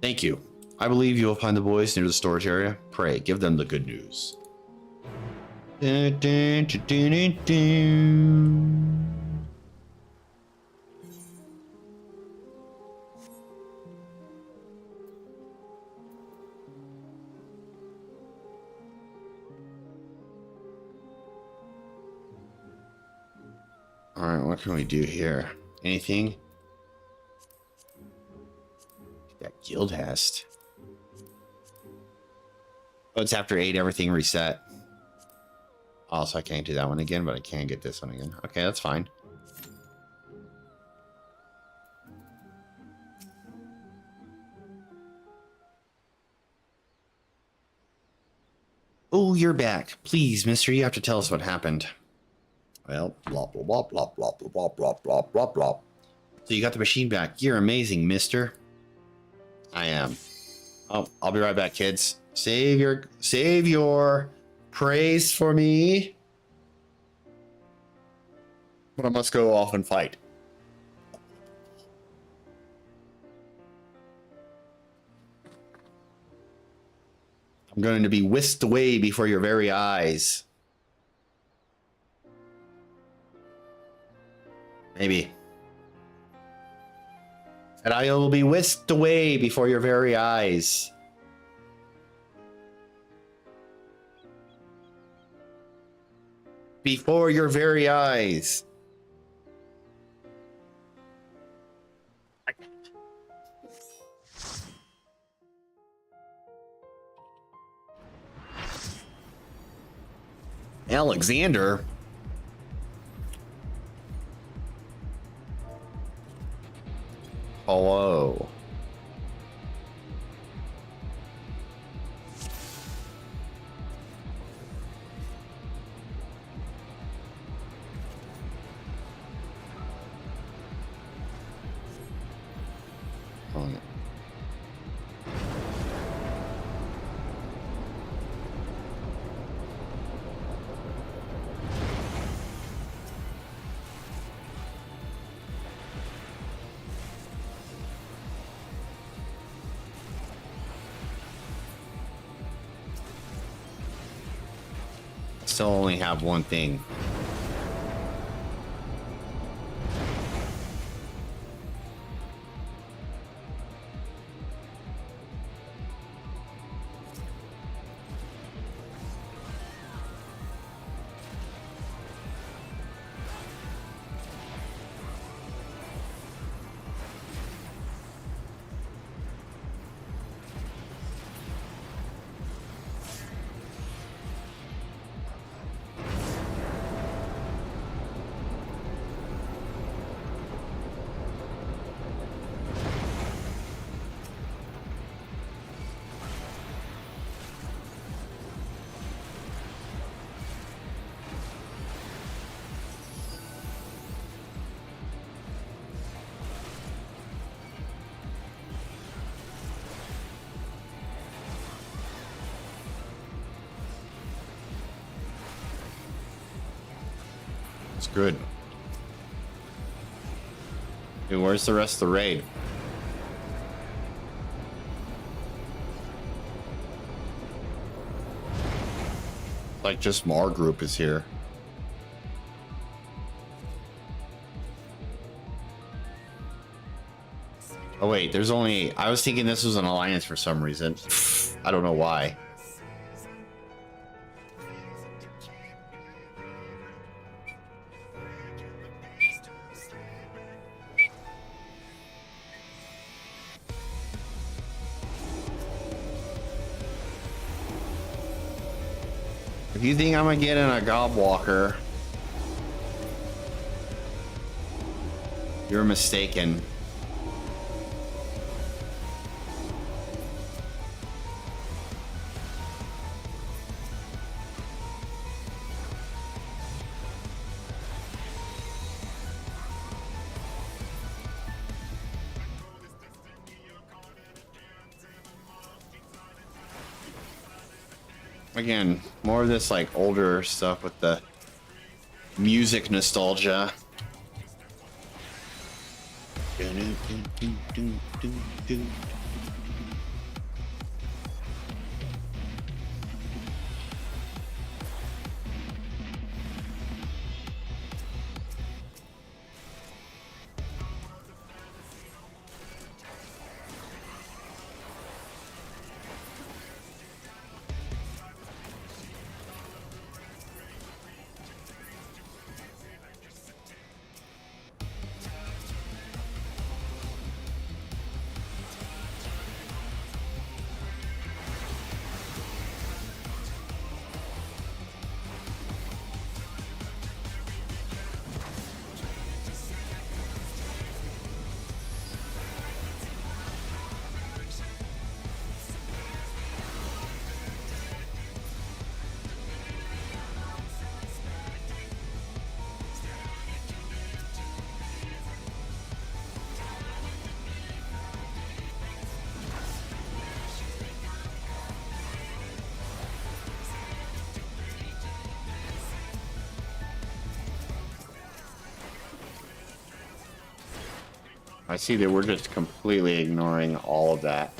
Thank you. I believe you will find the boys near the storage area. Pray, give them the good news. Dun, dun, dun, dun, dun. Alright, what can we do here? Anything? That guild hast. Oh, it's after 8, everything reset. Also, I can't do that one again, but I can get this one again. Okay, that's fine. Oh, you're back. Please, mister, you have to tell us what happened. Well, blah, blah, blah, blah, blah, blah, blah, blah, blah, blah. So you got the machine back. You're amazing, mister. I am. Oh, I'll be right back, kids. Save your praise for me. But I must go off and fight. I'm going to be whisked away before your very eyes. Maybe. And I will be whisked away before your very eyes. Before your very eyes. Alexander? Hello. Oh, no. Still only have one thing. It's good. Dude, where's the rest of the raid? Like, just Mar group is here. Oh wait, there's only... I was thinking this was an alliance for some reason. I don't know why. If you think I'm gonna get in a Gobwalker, you're mistaken. Again, more of this like older stuff with the music nostalgia. I see that we're just completely ignoring all of that.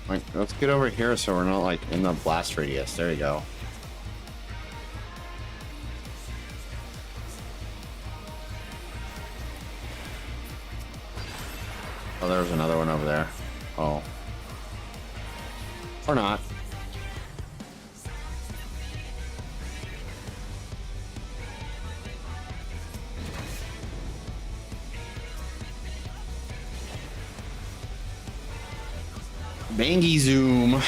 Right, let's get over here so we're not like in the blast radius. There you go. Oh, there's another one over there. Oh. Or not. Bangy zoom. I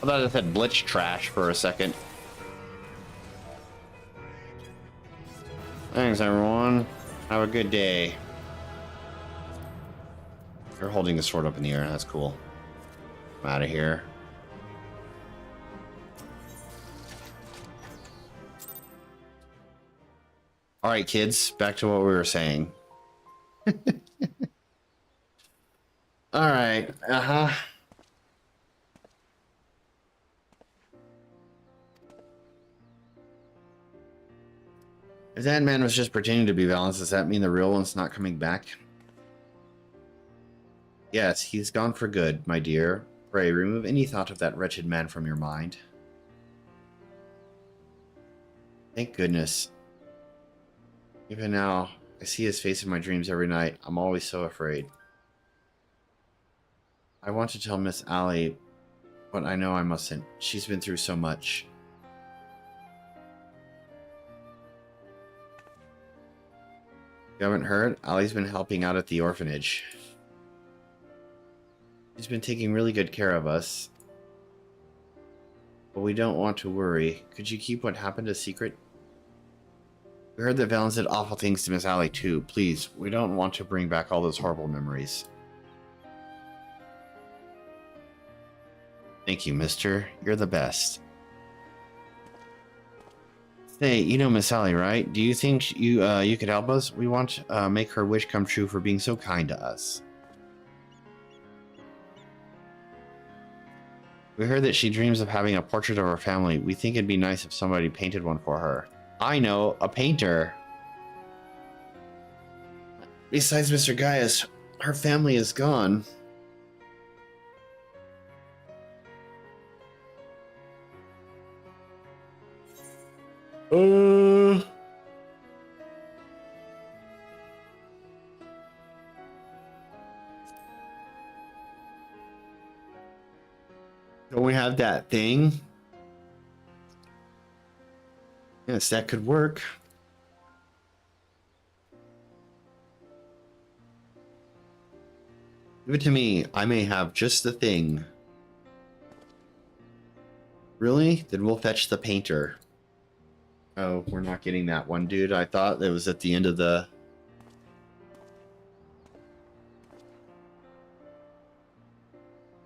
thought I said blitz trash for a second. Thanks, everyone. Have a good day. You're holding the sword up in the air. That's cool. I'm out of here. All right, kids. Back to what we were saying. All right. Uh-huh. If that man was just pretending to be Valence, does that mean the real one's not coming back? Yes, he's gone for good, my dear. Pray, remove any thought of that wretched man from your mind. Thank goodness. Even now, I see his face in my dreams every night. I'm always so afraid. I want to tell Miss Allie, but I know I mustn't. She's been through so much. You haven't heard? Allie's been helping out at the orphanage. She's been taking really good care of us. But we don't want to worry. Could you keep what happened a secret? We heard that Valence did awful things to Miss Allie too. Please, we don't want to bring back all those horrible memories. Thank you, mister. You're the best. Say, you know Miss Allie, right? Do you think you could help us? We want to make her wish come true for being so kind to us. We heard that she dreams of having a portrait of her family. We think it'd be nice if somebody painted one for her. I know, a painter. Besides Mr. Gaius, her family is gone. Don't we have that thing? Yes, that could work. Give it to me. I may have just the thing. Really? Then we'll fetch the painter. Oh, we're not getting that one, dude. I thought it was at the end of the...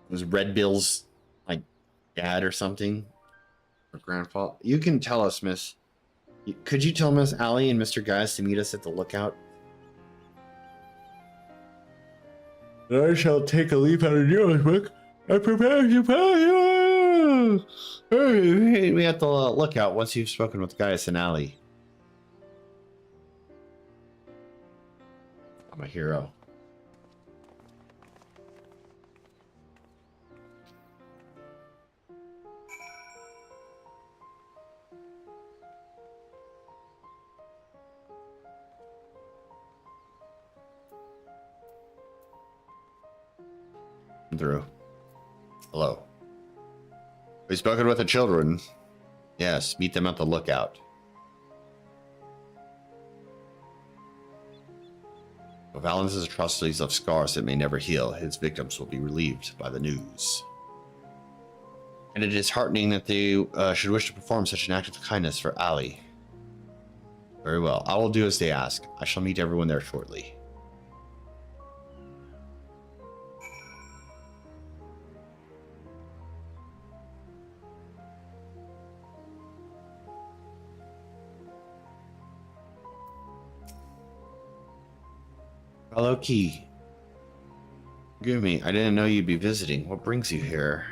It was Red Bill's, like, dad or something. Or grandfather. You can tell us, miss. Could you tell Miss Allie and Mr. Gaius to meet us at the lookout? I shall take a leaf out of your book. I prepare you. We have to look out once you've spoken with Gaius and Allie. I'm a hero. Come through. Hello. We've spoken with the children. Yes, meet them at the lookout. If Valen's atrocities left scars that may never heal, his victims will be relieved by the news. And it is heartening that they should wish to perform such an act of kindness for Ali. Very well. I will do as they ask. I shall meet everyone there shortly. Hello, Key. Forgive me, I didn't know you'd be visiting. What brings you here?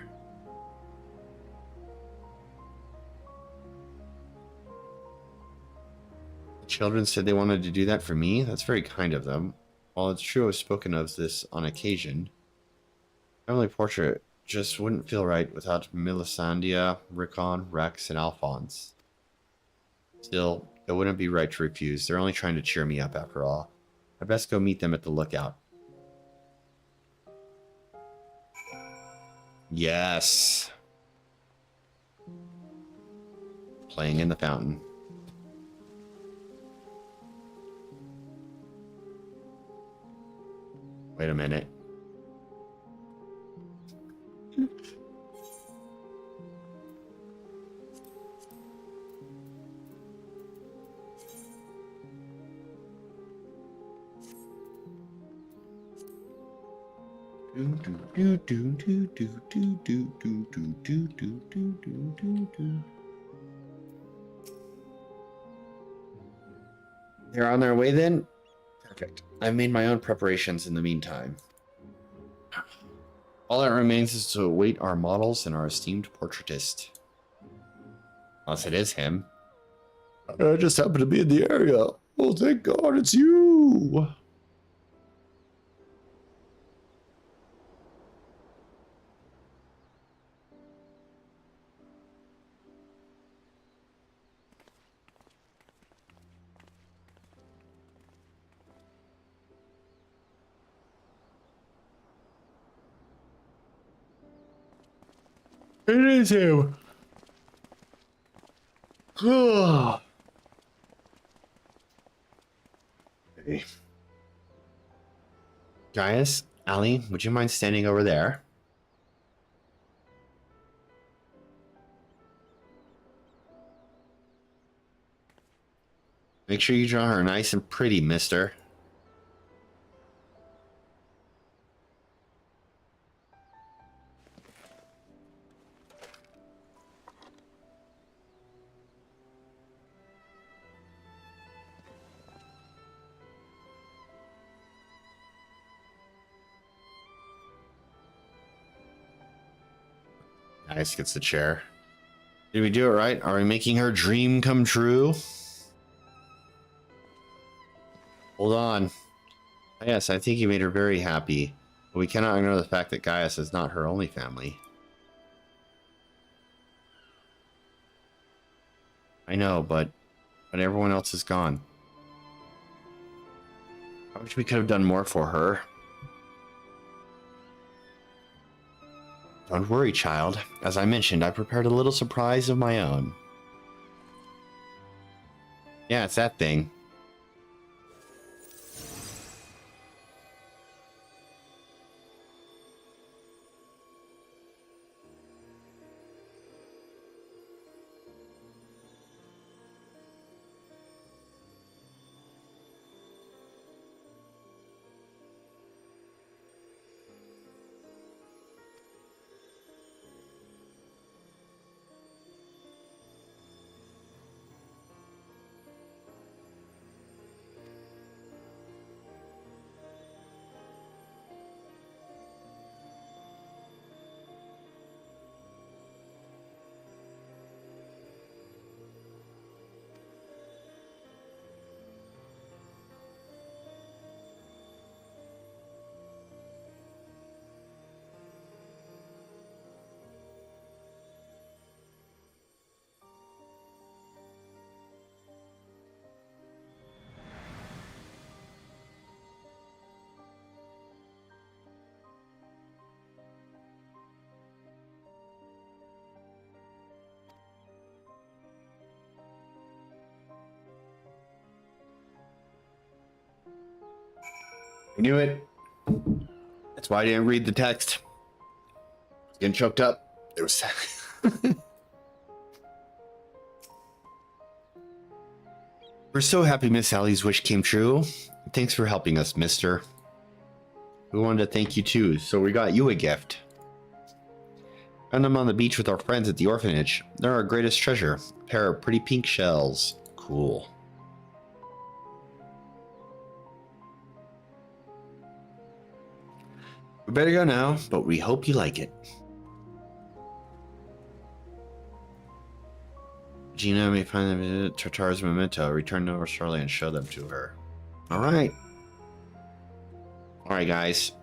The children said they wanted to do that for me? That's very kind of them. While it's true I've spoken of this on occasion, family portrait just wouldn't feel right without Melisandre, Rickon, Rex, and Alphonse. Still, it wouldn't be right to refuse. They're only trying to cheer me up after all. I'd best go meet them at the lookout. Yes. Playing in the fountain. Wait a minute. They're on their way then? Perfect. I've made my own preparations in the meantime. All that remains is to await our models and our esteemed portraitist. Unless it is him. I just happened to be in the area. Oh, thank God it's you! It is him. Okay. Gaius, Ali, would you mind standing over there? Make sure you draw her nice and pretty, mister. Nice, gets the chair. Did we do it right? Are we making her dream come true? Hold on. Yes, I think you made her very happy. But we cannot ignore the fact that Gaius is not her only family. I know, but everyone else is gone. I wish we could have done more for her. Don't worry, child. As I mentioned, I prepared a little surprise of my own. Yeah, it's that thing. I knew it. That's why I didn't read the text. I was getting choked up. There was. We're so happy Miss Allie's wish came true. Thanks for helping us, mister. We wanted to thank you too, so we got you a gift. Found them on the beach with our friends at the orphanage. They're our greatest treasure. A pair of pretty pink shells. Cool. We better go now, but we hope you like it. Gina may find them in Tataru's memento. Return to Australia and show them to her. Alright. Alright, guys.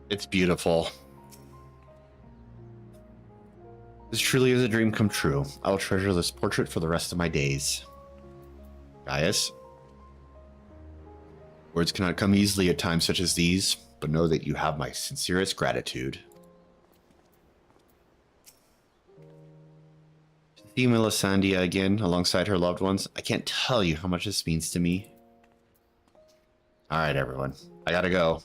It's beautiful. This truly is a dream come true. I will treasure this portrait for the rest of my days. Gaius? Words cannot come easily at times such as these, but know that you have my sincerest gratitude. To see Melisandre again alongside her loved ones, I can't tell you how much this means to me. Alright, everyone. I gotta go.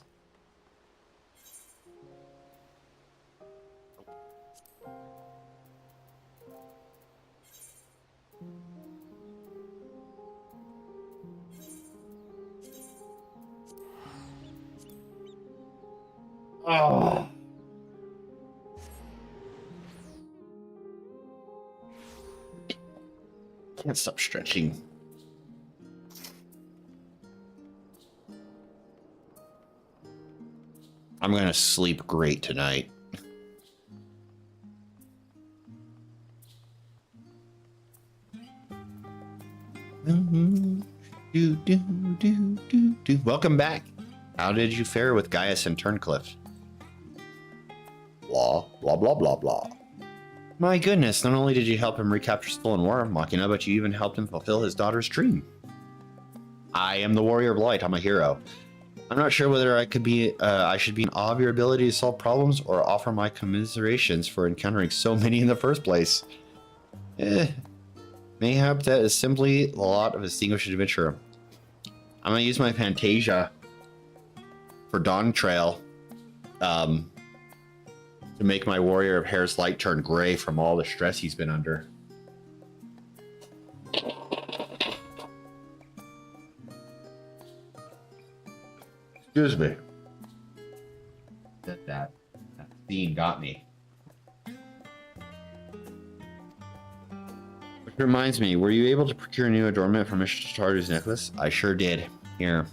Oh. Can't stop stretching. I'm gonna sleep great tonight. Welcome back. How did you fare with Gaius and Turncliffe? Blah, blah, blah, blah, blah. My goodness, not only did you help him recapture Stolen War, Machina, but you even helped him fulfill his daughter's dream. I am the Warrior of Light. I'm a hero. I'm not sure whether I should be in awe of your ability to solve problems or offer my commiserations for encountering so many in the first place. Mayhap that is simply a lot of distinguished adventurer. I'm gonna use my Fantasia for Dawn Trail. To make my Warrior of Hair's light turn gray from all the stress he's been under. Excuse me. That scene got me. Which reminds me, were you able to procure a new adornment for Mr. Tataru's necklace? I sure did. Here.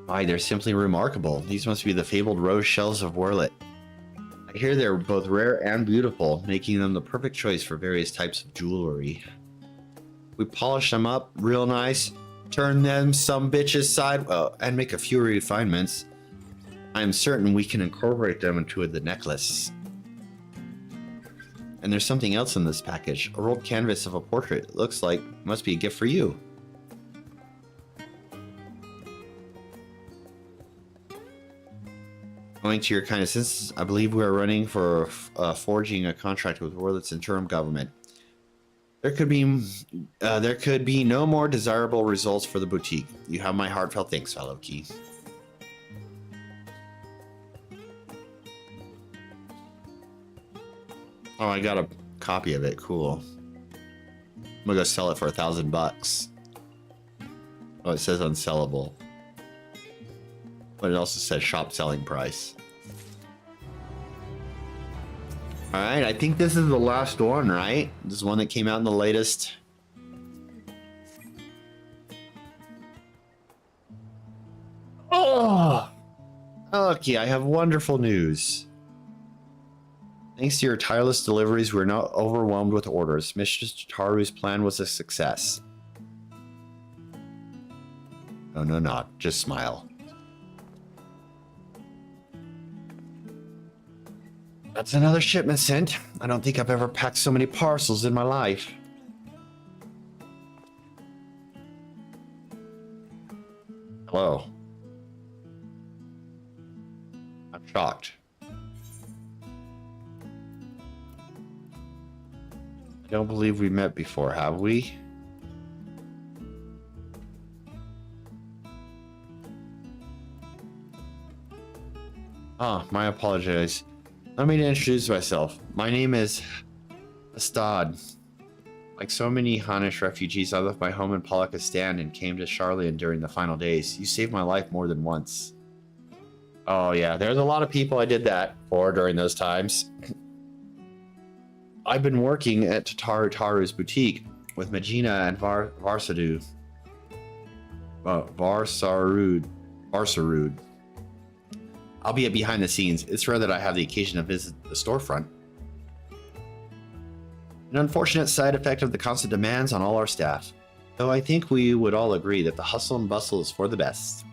Why, they're simply remarkable. These must be the fabled rose shells of Roulettes. I hear they're both rare and beautiful, making them the perfect choice for various types of jewelry. We polish them up real nice, turn them some bitches side, and make a few refinements. I am certain we can incorporate them into the necklace. And there's something else in this package. A rolled canvas of a portrait. It looks like it must be a gift for you. Owing to your kind assistance, I believe we are running for forging a contract with Roulette's interim government. There could be no more desirable results for the boutique. You have my heartfelt thanks, fellow Key. Oh, I got a copy of it. Cool. I'm gonna go sell it for $1,000. Oh, it says unsellable. But it also says shop selling price. Alright, I think this is the last one, right? This is one that came out in the latest. Oh! Okay, I have wonderful news. Thanks to your tireless deliveries, we're now overwhelmed with orders. Mr. Tataru's plan was a success. No, just smile. That's another shipment sent. I don't think I've ever packed so many parcels in my life. Hello. I'm shocked. I don't believe we met before, have we? My apologies. Let me introduce myself. My name is Astad. Like so many Hanish refugees, I left my home in Palakistan and came to Charlian during the final days. You saved my life more than once. Oh yeah, there's a lot of people I did that for during those times. I've been working at Tataru's boutique with Magina and Varsarud. I'll be behind the scenes. It's rare that I have the occasion to visit the storefront. An unfortunate side effect of the constant demands on all our staff. Though I think we would all agree that the hustle and bustle is for the best.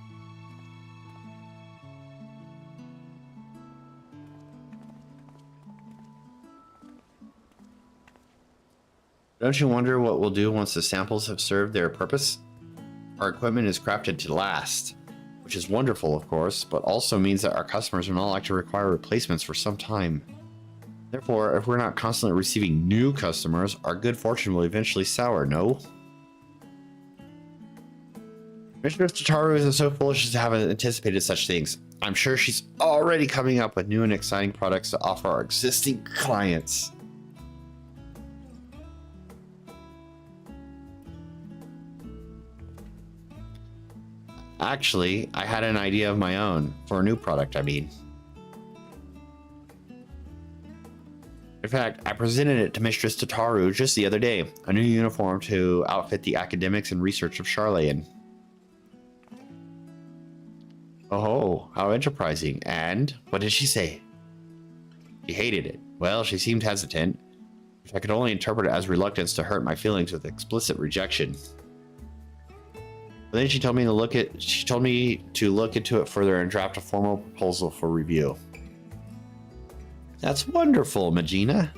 Don't you wonder what we'll do once the samples have served their purpose? Our equipment is crafted to last, which is wonderful, of course, but also means that our customers are not likely to require replacements for some time. Therefore, if we're not constantly receiving new customers, our good fortune will eventually sour, no? Mistress Tataru isn't so foolish as to have anticipated such things. I'm sure she's already coming up with new and exciting products to offer our existing clients. Actually, I had an idea of my own, for a new product, I mean. In fact, I presented it to Mistress Tataru just the other day, a new uniform to outfit the academics and research of Charlian. Oh, how enterprising. And what did she say? She hated it. Well, she seemed hesitant, which I could only interpret as reluctance to hurt my feelings with explicit rejection. But then she told me to look into it further and draft a formal proposal for review. That's wonderful, Magina.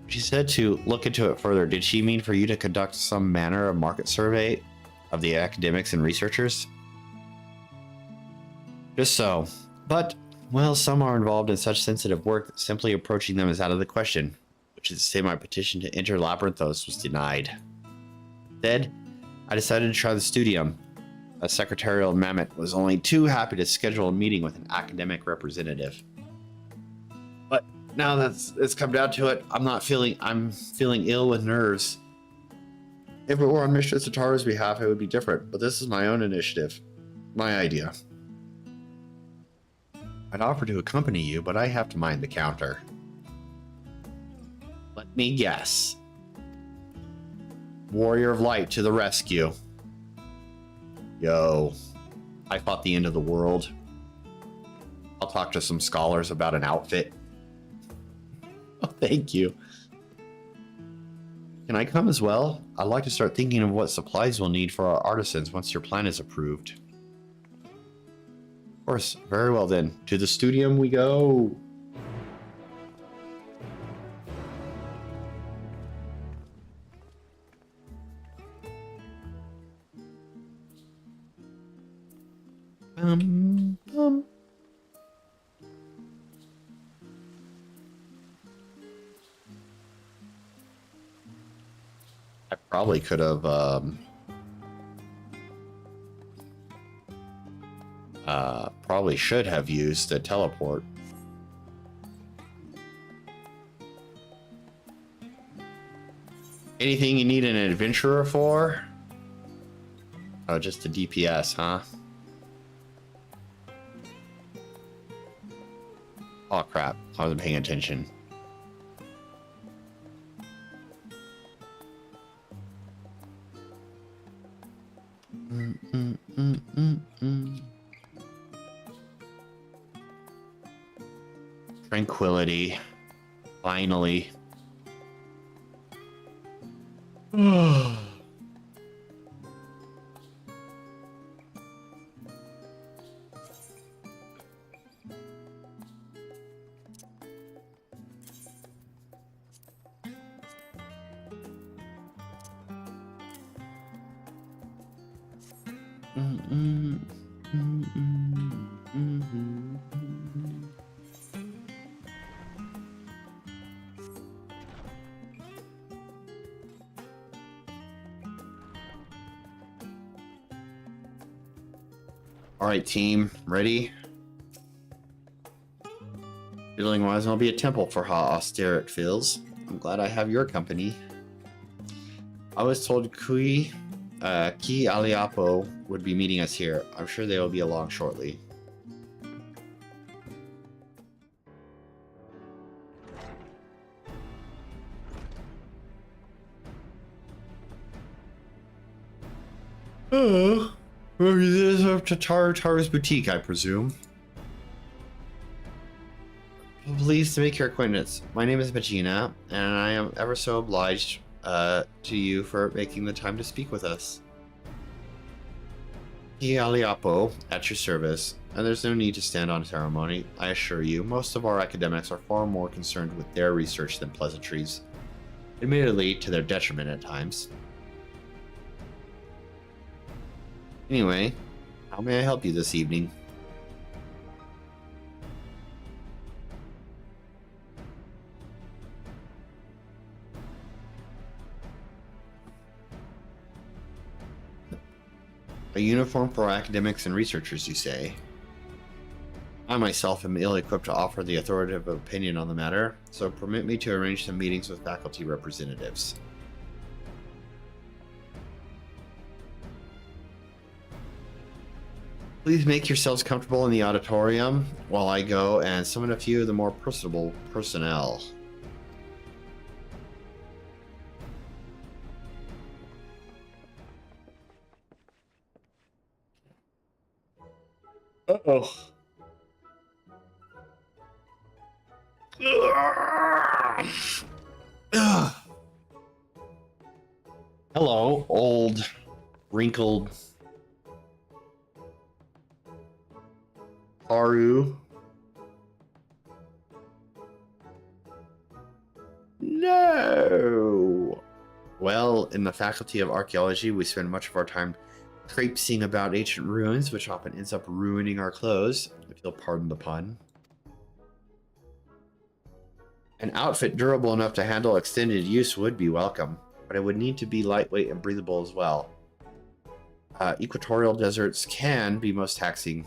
She said to look into it further. Did she mean for you to conduct some manner of market survey of the academics and researchers? Just so. But, well, some are involved in such sensitive work that simply approaching them is out of the question, which is to say my petition to enter Labyrinthos was denied. Instead, I decided to try the studium. A secretarial mammoth was only too happy to schedule a meeting with an academic representative. But now that it's come down to it, I'm feeling ill with nerves. If it were on Mistress Tataru's behalf, it would be different, but this is my own initiative. My idea. I'd offer to accompany you, but I have to mind the counter. Let me guess. Warrior of Light to the rescue. Yo, I fought the end of the world. I'll talk to some scholars about an outfit. Oh, thank you. Can I come as well? I'd like to start thinking of what supplies we'll need for our artisans once your plan is approved. Of course, very well then. To the studium we go. I probably could have probably should have used the teleport. Anything you need an adventurer for? Oh, just a DPS, huh? Oh crap, I wasn't paying attention. Tranquility. Finally. Alright, team. Ready? Feeling wise, I'll be a temple for how austere it feels. I'm glad I have your company. I was told Ki Aliapo would be meeting us here. I'm sure they will be along shortly. Oh, this is up to Tataru's boutique, I presume. Pleased to make your acquaintance. My name is Magina, and I am ever so obliged to you for making the time to speak with us. Aliapo, at your service, and there's no need to stand on ceremony. I assure you, most of our academics are far more concerned with their research than pleasantries, admittedly to their detriment at times. Anyway, how may I help you this evening? A uniform for academics and researchers, you say? I myself am ill-equipped to offer the authoritative opinion on the matter, so permit me to arrange some meetings with faculty representatives. Please make yourselves comfortable in the auditorium while I go and summon a few of the more personable personnel. Uh-oh. Hello, old, wrinkled Haru. No. Well, in the Faculty of Archaeology, we spend much of our time traipsing about ancient ruins, which often ends up ruining our clothes, if you'll pardon the pun. An outfit durable enough to handle extended use would be welcome, but it would need to be lightweight and breathable as well. Equatorial deserts can be most taxing.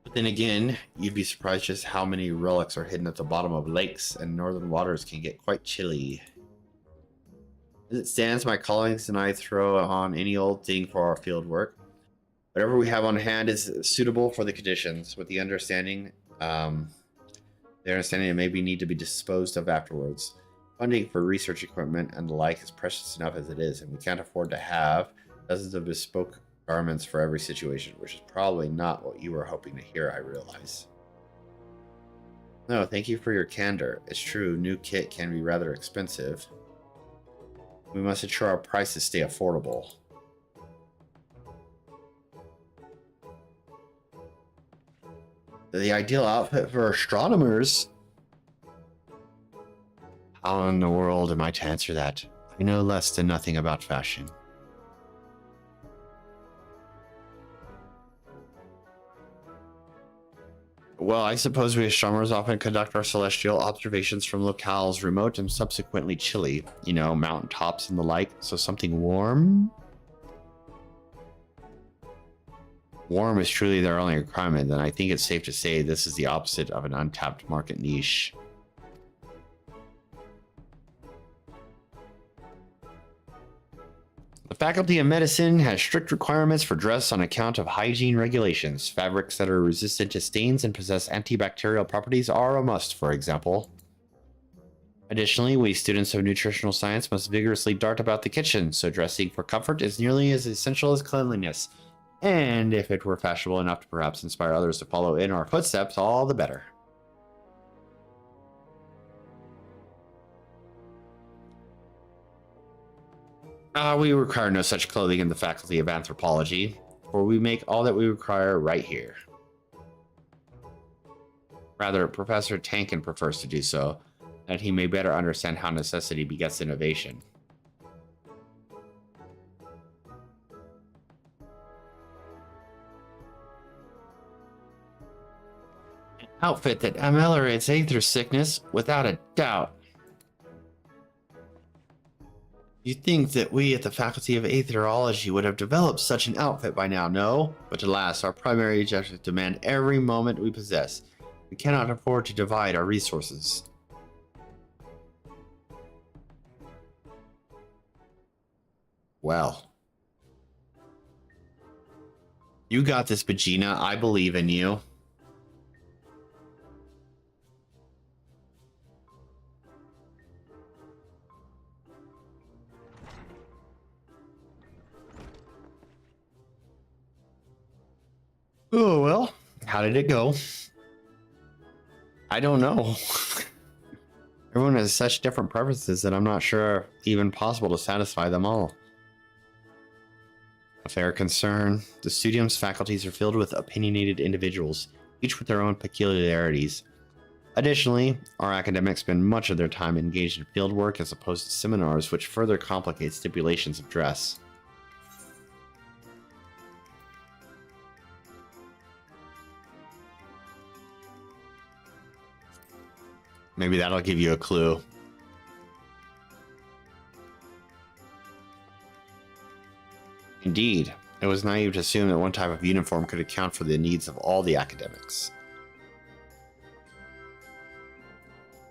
But then again, you'd be surprised just how many relics are hidden at the bottom of lakes, and northern waters can get quite chilly. As it stands, my colleagues and I throw on any old thing for our field work. Whatever we have on hand is suitable for the conditions, with the understanding it maybe need to be disposed of afterwards. Funding for research equipment and the like is precious enough as it is, and we can't afford to have dozens of bespoke garments for every situation, which is probably not what you were hoping to hear, I realize. No, thank you for your candor. It's true, new kit can be rather expensive. We must ensure our prices stay affordable. The ideal outfit for astronomers? How in the world am I to answer that? I know less than nothing about fashion. Well, I suppose we astronomers often conduct our celestial observations from locales remote and subsequently chilly. You know, mountaintops and the like, so something warm? Warm is truly their only requirement, and I think it's safe to say this is the opposite of an untapped market niche. The Faculty of Medicine has strict requirements for dress on account of hygiene regulations. Fabrics that are resistant to stains and possess antibacterial properties are a must, for example. Additionally, we students of nutritional science must vigorously dart about the kitchen, so dressing for comfort is nearly as essential as cleanliness. And if it were fashionable enough to perhaps inspire others to follow in our footsteps, all the better. We require no such clothing in the Faculty of Anthropology, for we make all that we require right here. Rather, Professor Tankin prefers to do so, that he may better understand how necessity begets innovation. An outfit that ameliorates aether sickness, without a doubt. You'd think that we at the Faculty of Aetherology would have developed such an outfit by now, no? But alas, our primary objectives demand every moment we possess. We cannot afford to divide our resources. Well. You got this, Vegeta. I believe in you. Oh, well. How did it go? I don't know. Everyone has such different preferences that I'm not sure even possible to satisfy them all. A fair concern. The studium's faculties are filled with opinionated individuals, each with their own peculiarities. Additionally, our academics spend much of their time engaged in field work as opposed to seminars, which further complicates stipulations of dress. Maybe that'll give you a clue. Indeed, it was naive to assume that one type of uniform could account for the needs of all the academics.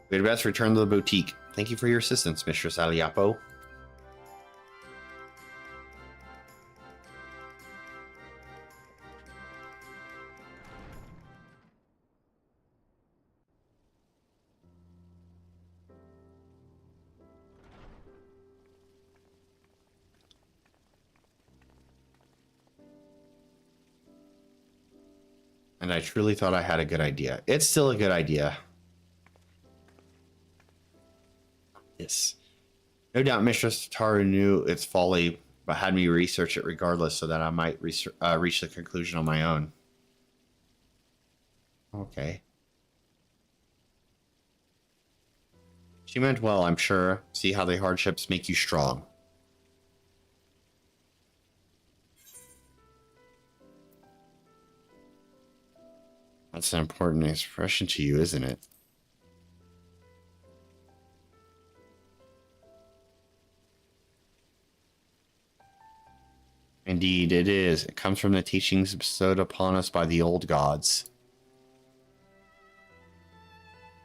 We'd best return to the boutique. Thank you for your assistance, Mistress Aliapo. And I truly thought I had a good idea. It's still a good idea. Yes. No doubt Mistress Tataru knew its folly, but had me research it regardless so that I might reach the conclusion on my own. Okay. She meant well, I'm sure. See how the hardships make you strong. That's an important expression to you, isn't it? Indeed, it is. It comes from the teachings bestowed upon us by the old gods.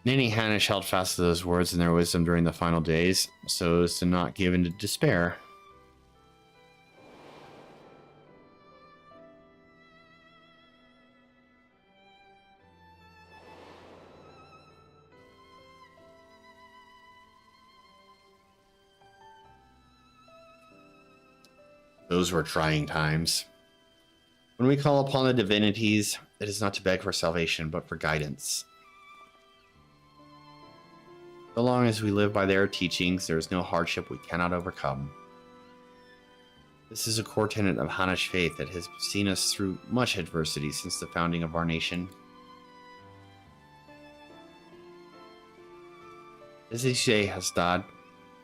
Nini Hanish held fast to those words and their wisdom during the final days, so as to not give in to despair. Those were trying times. When we call upon the divinities, it is not to beg for salvation, but for guidance. So long as we live by their teachings, there is no hardship we cannot overcome. This is a core tenet of Hanish faith that has seen us through much adversity since the founding of our nation. As you say, Hasdad,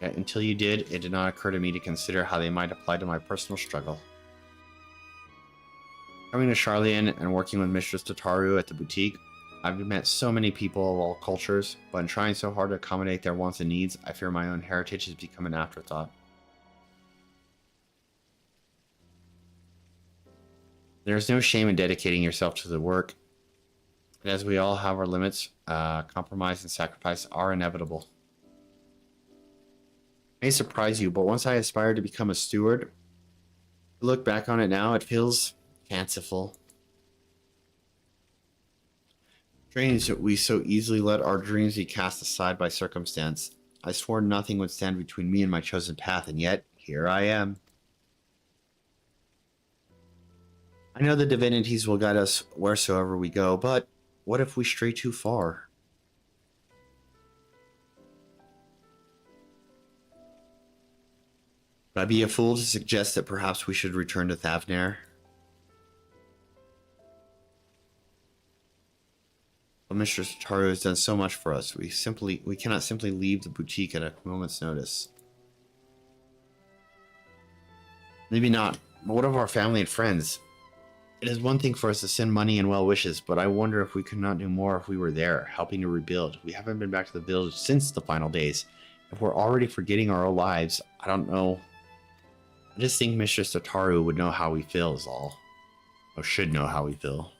yet until you did, it did not occur to me to consider how they might apply to my personal struggle. Coming to Charlian and working with Mistress Tataru at the boutique, I've met so many people of all cultures, but in trying so hard to accommodate their wants and needs, I fear my own heritage has become an afterthought. There is no shame in dedicating yourself to the work, and as we all have our limits, compromise and sacrifice are inevitable. It may surprise you, but once I aspired to become a steward, to look back on it now, it feels fanciful. Strange that we so easily let our dreams be cast aside by circumstance. I swore nothing would stand between me and my chosen path, and yet, here I am. I know the divinities will guide us wheresoever we go, but what if we stray too far? Would I be a fool to suggest that perhaps we should return to Thavnair? But Mistress Tataru has done so much for us. We cannot simply leave the boutique at a moment's notice. Maybe not, but what of our family and friends? It is one thing for us to send money and well wishes, but I wonder if we could not do more if we were there, helping to rebuild. We haven't been back to the village since the final days, If we're already forgetting our old lives, I don't know. I just think Mistress Tataru would know how we feel is all. Or should know how we feel.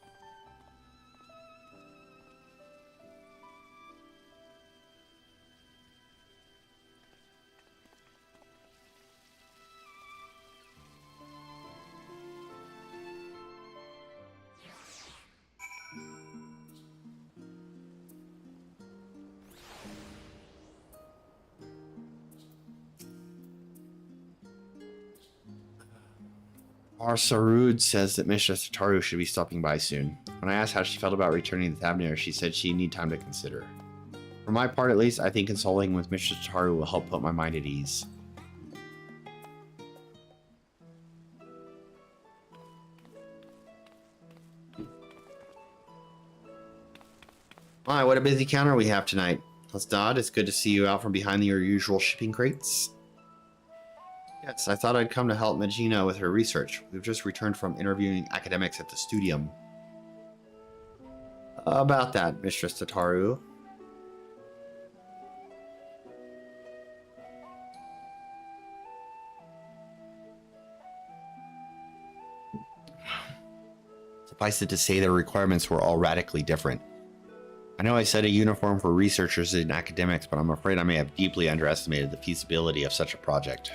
Sarud says that Mistress Tataru should be stopping by soon. When I asked how she felt about returning to Thabnir, she said she'd need time to consider. For my part at least, I think consulting with Mistress Tataru will help put my mind at ease. My, what a busy counter we have tonight. Hasdad, it's good to see you out from behind your usual shipping crates. Yes, I thought I'd come to help Magina with her research. We've just returned from interviewing academics at the studium. About that, Mistress Tataru. Suffice it to say, their requirements were all radically different. I know I said a uniform for researchers and academics, but I'm afraid I may have deeply underestimated the feasibility of such a project.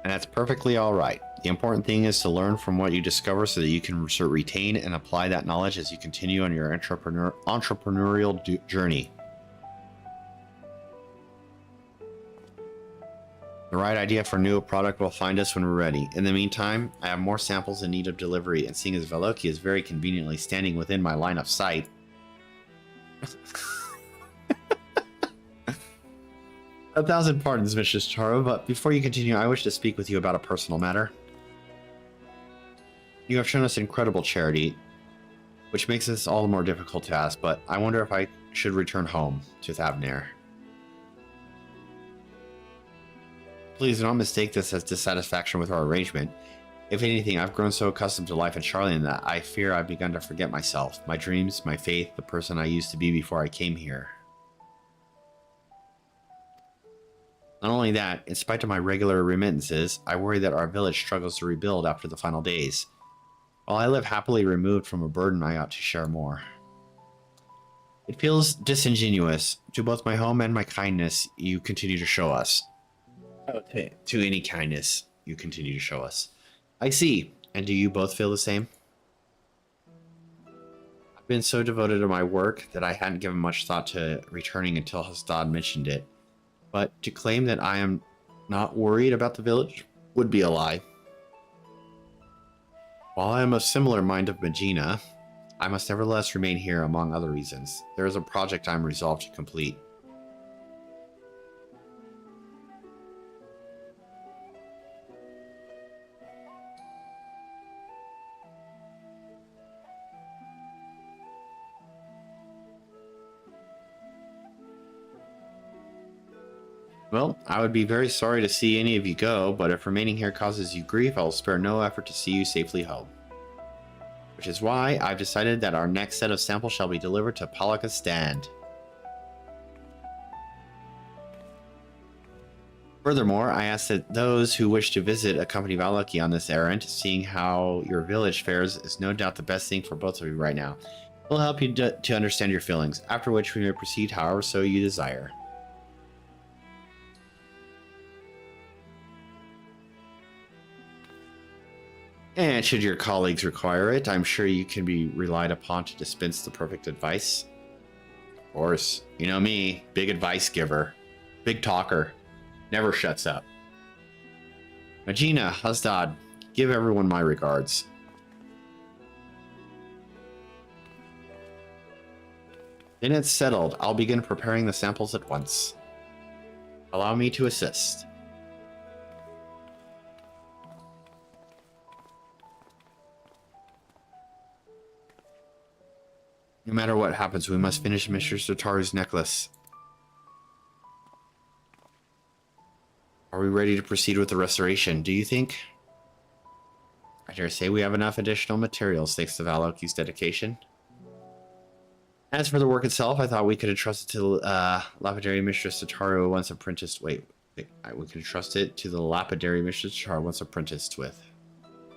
And that's perfectly alright. The important thing is to learn from what you discover so that you can retain and apply that knowledge as you continue on your entrepreneurial journey. The right idea for a new product will find us when we're ready. In the meantime, I have more samples in need of delivery, and seeing as Veloki is very conveniently standing within my line of sight... 1,000 pardons, Mistress Tataru, but before you continue, I wish to speak with you about a personal matter. You have shown us incredible charity, which makes this all the more difficult to ask, but I wonder if I should return home to Thabnir. Please do not mistake this as dissatisfaction with our arrangement. If anything, I've grown so accustomed to life in Charlian that I fear I've begun to forget myself, my dreams, my faith, the person I used to be before I came here. Not only that, in spite of my regular remittances, I worry that our village struggles to rebuild after the final days. While I live happily removed from a burden, I ought to share more. It feels disingenuous to both my home and my kindness you continue to show us. To any kindness you continue to show us. I see. And do you both feel the same? I've been so devoted to my work that I hadn't given much thought to returning until Hasdad mentioned it. But to claim that I am not worried about the village would be a lie. While I am of similar mind of Magina, I must nevertheless remain here among other reasons. There is a project I am resolved to complete. Well, I would be very sorry to see any of you go, but if remaining here causes you grief, I will spare no effort to see you safely home. Which is why I've decided that our next set of samples shall be delivered to Palaka's stand. Furthermore, I ask that those who wish to visit accompany Valoki on this errand. Seeing how your village fares is no doubt the best thing for both of you right now. It will help you to understand your feelings, after which we may proceed however so you desire. And should your colleagues require it, I'm sure you can be relied upon to dispense the perfect advice. Of course, you know me, big advice giver, big talker, never shuts up. Magina, Hasdad, give everyone my regards. Then it's settled. I'll begin preparing the samples at once. Allow me to assist. No matter what happens, we must finish Mistress Tataru's necklace. Are we ready to proceed with the restoration, do you think? I dare say we have enough additional materials thanks to Valoki's dedication. As for the work itself, I thought we could entrust it to lapidary mistress Tataru once apprenticed. We could entrust it to the lapidary mistress Tataru once apprenticed with.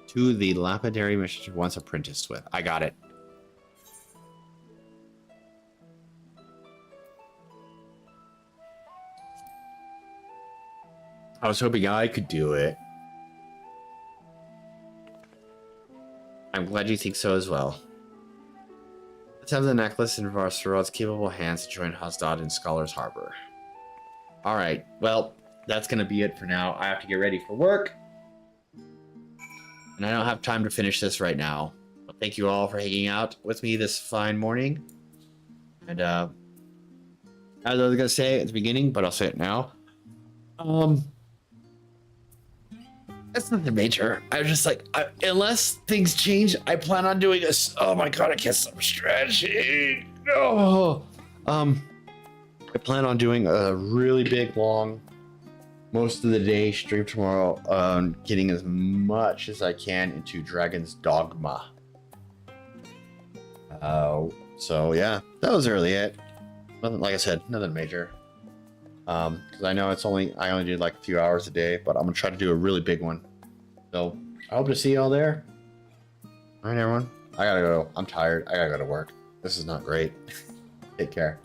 To the lapidary mistress once apprenticed with. I got it. I was hoping I could do it. I'm glad you think so as well. Let's have the necklace in Varsarod's capable hands to join Hasdod in Scholar's Harbor. Alright, well, that's going to be it for now. I have to get ready for work. And I don't have time to finish this right now. But thank you all for hanging out with me this fine morning. And, as I was going to say at the beginning, but I'll say it now. That's nothing major. I was just like, unless things change, I plan on doing this. Oh my god, I can't stop stretching. Oh, I plan on doing a really big, long, most of the day stream tomorrow. Getting as much as I can into Dragon's Dogma. So yeah, that was really it. Nothing, like I said, nothing major. Because I know I only do like a few hours a day, but I'm gonna try to do a really big one. So I hope to see y'all there. All right, everyone. I gotta go. I'm tired. I gotta go to work. This is not great. Take care.